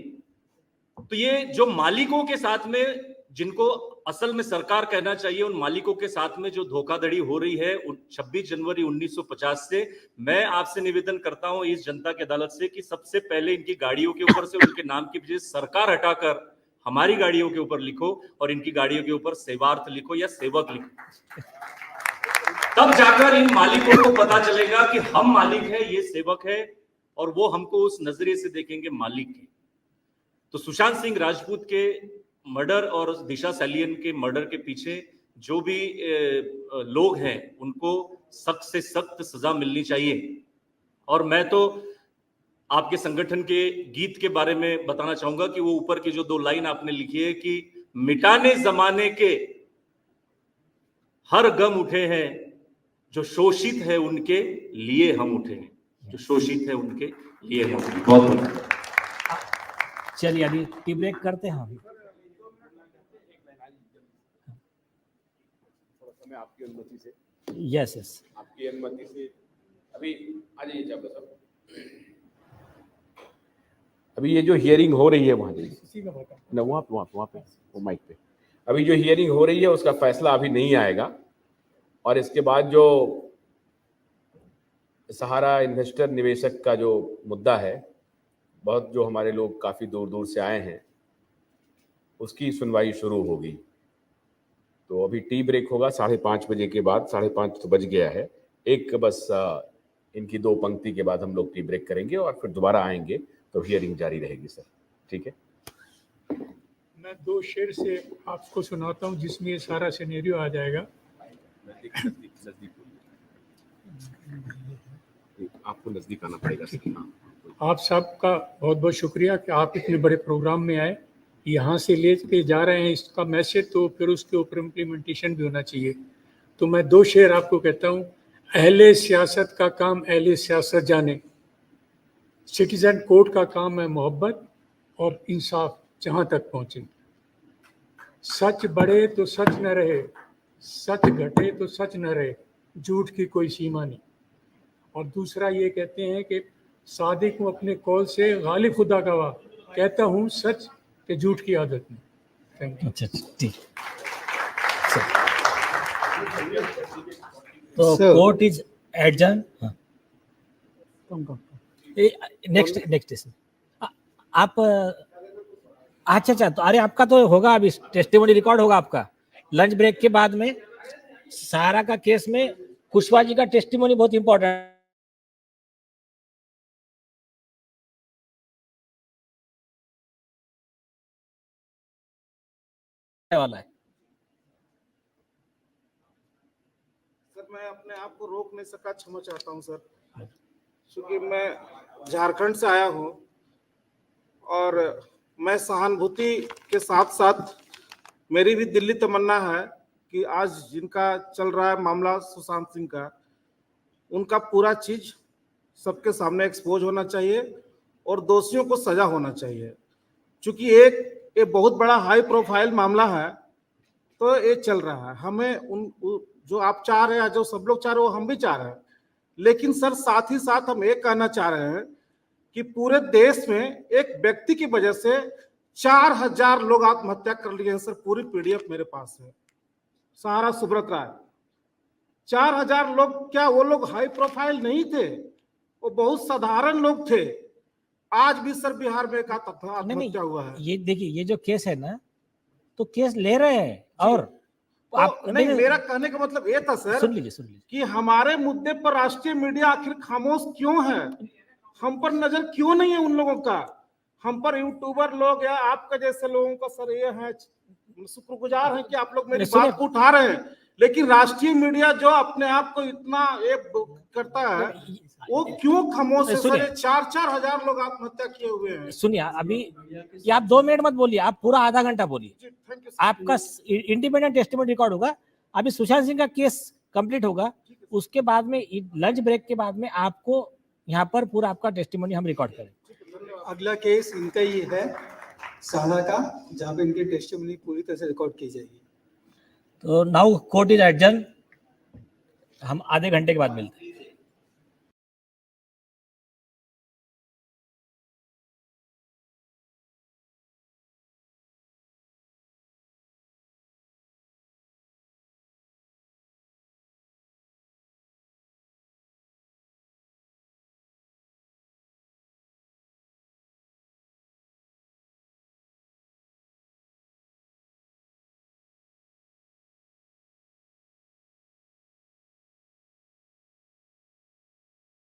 [SPEAKER 14] तो ये जो मालिकों के साथ में, जिनको असल में सरकार कहना चाहिए, उन मालिकों के साथ में जो धोखाधड़ी हो रही है 26 जनवरी 1950 से, मैं आपसे निवेदन करता हूं इस जनता की अदालत से कि सबसे पहले इनकी गाड़ियों के ऊपर से उनके नाम की वजह सरकार हटाकर हमारी गाड़ियों के ऊपर लिखो, और इनकी गाड़ियों के ऊपर सेवार्थ लिखो या सेवक लिखो। तब जाकर इन मालिकों को पता चलेगा कि हम मालिक है, ये सेवक है, और वो हमको उस नजरिए से देखेंगे मालिक है। तो सुशांत सिंह राजपूत के मर्डर और दिशा सैलियन के मर्डर के पीछे जो भी लोग हैं, उनको सख्त से सख्त सजा मिलनी चाहिए। और मैं तो आपके संगठन के गीत के बारे में बताना चाहूंगा कि वो ऊपर की जो 2 लाइन आपने लिखी है कि मिटाने जमाने के हर गम उठे हैं, जो शोषित है उनके लिए हम उठेंगे, जो शोषित है उनके लिए हम उठेंगे।
[SPEAKER 3] बहुत बहुत
[SPEAKER 2] चलिए अभी टी ब्रेक करते हैं अभी।
[SPEAKER 6] मैं आपकी अनुमति से
[SPEAKER 2] यस यस
[SPEAKER 6] आपकी अनुमति से अभी आ जाइए चावला साहब। अभी ये जो हियरिंग हो रही है वहाँ ना वहाँ पे वो माइक पे अभी जो हियरिंग हो रही है उसका फैसला अभी नहीं आएगा और इसके बाद जो सहारा इन्वेस्टर निवेशक का जो मुद्दा है, बहुत जो हमारे लोग काफ़ी दूर दूर से आए हैं, उसकी सुनवाई शुरू होगी। तो अभी टी ब्रेक होगा 5:30 बजे के बाद, 5:30 तो बज गया है, एक बस इनकी 2 पंक्ति के बाद हम लोग टी ब्रेक करेंगे और फिर दोबारा आएंगे तो हियरिंग जारी रहेगी सर। ठीक है,
[SPEAKER 15] मैं 2 शेर से आपको सुनाता हूँ जिसमें ये सारा सिनेरियो आ जाएगा।
[SPEAKER 6] आपको नजदीक आना पड़ेगा सर।
[SPEAKER 15] आप सबका बहुत बहुत शुक्रिया कि आप इतने बड़े प्रोग्राम में आए, यहाँ से ले के जा रहे हैं इसका मैसेज, तो फिर उसके ऊपर इम्प्लीमेंटेशन भी होना चाहिए। तो मैं 2 शेर आपको कहता हूँ। अहले सियासत का काम अहले सियासत जाने, सिटीजन कोर्ट का काम है मोहब्बत और इंसाफ जहाँ तक पहुँचे। सच बढ़े तो सच न रहे, सच घटे तो सच न रहे, झूठ की कोई सीमा नहीं। और दूसरा ये कहते हैं कि सादिक हूँ अपने कौल से, गालिब खुदा गवाह, कहता हूँ सच के झूठ की आदत नहीं। Thank you.
[SPEAKER 2] अच्छा ठीक। तो कोर्ट इज एडजर्न। नेक्स्ट आप अच्छा तो अरे आपका तो होगा अभी टेस्टिमोनी रिकॉर्ड होगा आपका लंच ब्रेक के बाद में। सहारा का केस में कुशवाहा जी का टेस्टिमोनी बहुत इंपॉर्टेंट वाला है।
[SPEAKER 10] सर मैं अपने आप को रोक नहीं सका, क्षमा चाहता हूं सर, क्योंकि मैं झारखंड से आया हूं और मैं सहानुभूति के साथ साथ मेरी भी दिल्ली तमन्ना है कि आज जिनका चल रहा है मामला सुशांत सिंह का, उनका पूरा चीज सबके सामने एक्सपोज होना चाहिए और दोषियों को सजा होना चाहिए। क्योंकि ये बहुत बड़ा हाई प्रोफाइल मामला है, तो ये चल रहा है। हमें जो आप चाह रहे हैं, जो सब लोग चाह रहे हैं, वो हम भी चाह रहे हैं। लेकिन सर साथ ही साथ हम ये कहना चाह रहे हैं कि पूरे देश में एक व्यक्ति की वजह से 4000 लोग आत्महत्या कर लिए हैं सर। पूरी पीडीएफ मेरे पास है। सहारा सुब्रत राय, 4000 लोग, क्या वो लोग हाई प्रोफाइल नहीं थे? वो बहुत साधारण लोग थे। आज भी सर बिहार में एक आत्महत्या हुआ है।
[SPEAKER 2] ये देखिए, ये जो केस है ना, तो केस ले रहे हैं और
[SPEAKER 10] तो
[SPEAKER 2] आप
[SPEAKER 10] नहीं, मेरा कहने का मतलब ये था सर,
[SPEAKER 2] सुन लीजिए
[SPEAKER 10] कि हमारे मुद्दे पर राष्ट्रीय मीडिया आखिर खामोश क्यों है? हम पर नजर क्यों नहीं है उन लोगों का? हम पर यूट्यूबर लोग या आपका जैसे लोगों का सर ये है, शुक्रगुजार हैं कि आप लोग मेरी बात को उठा रहे हैं। लेकिन राष्ट्रीय मीडिया जो अपने आप को इतना ये करता है, वो क्यों खामोश है सर? 4-4 हजार लोग आत्महत्या किए हुए हैं।
[SPEAKER 2] सुनिए, अभी ये आप 2 मिनट मत बोलिए, आप पूरा आधा घंटा बोलिए। आपका इंडिपेंडेंट टेस्टिमोनी रिकॉर्ड होगा। अभी सुशांत सिंह का केस कंप्लीट होगा, उसके बाद में लंच ब्रेक के बाद में आपको यहाँ पर पूरा आपका टेस्टिमोनी हम रिकॉर्ड करें।
[SPEAKER 5] अगला केस इनका ही है, सहारा का, जहाँ पे इनकी टेस्टिमोनी पूरी तरह से रिकॉर्ड की जाएगी।
[SPEAKER 2] तो नाउ कोर्ट इज एडजर्न। हम आधे घंटे के बाद मिलते हैं।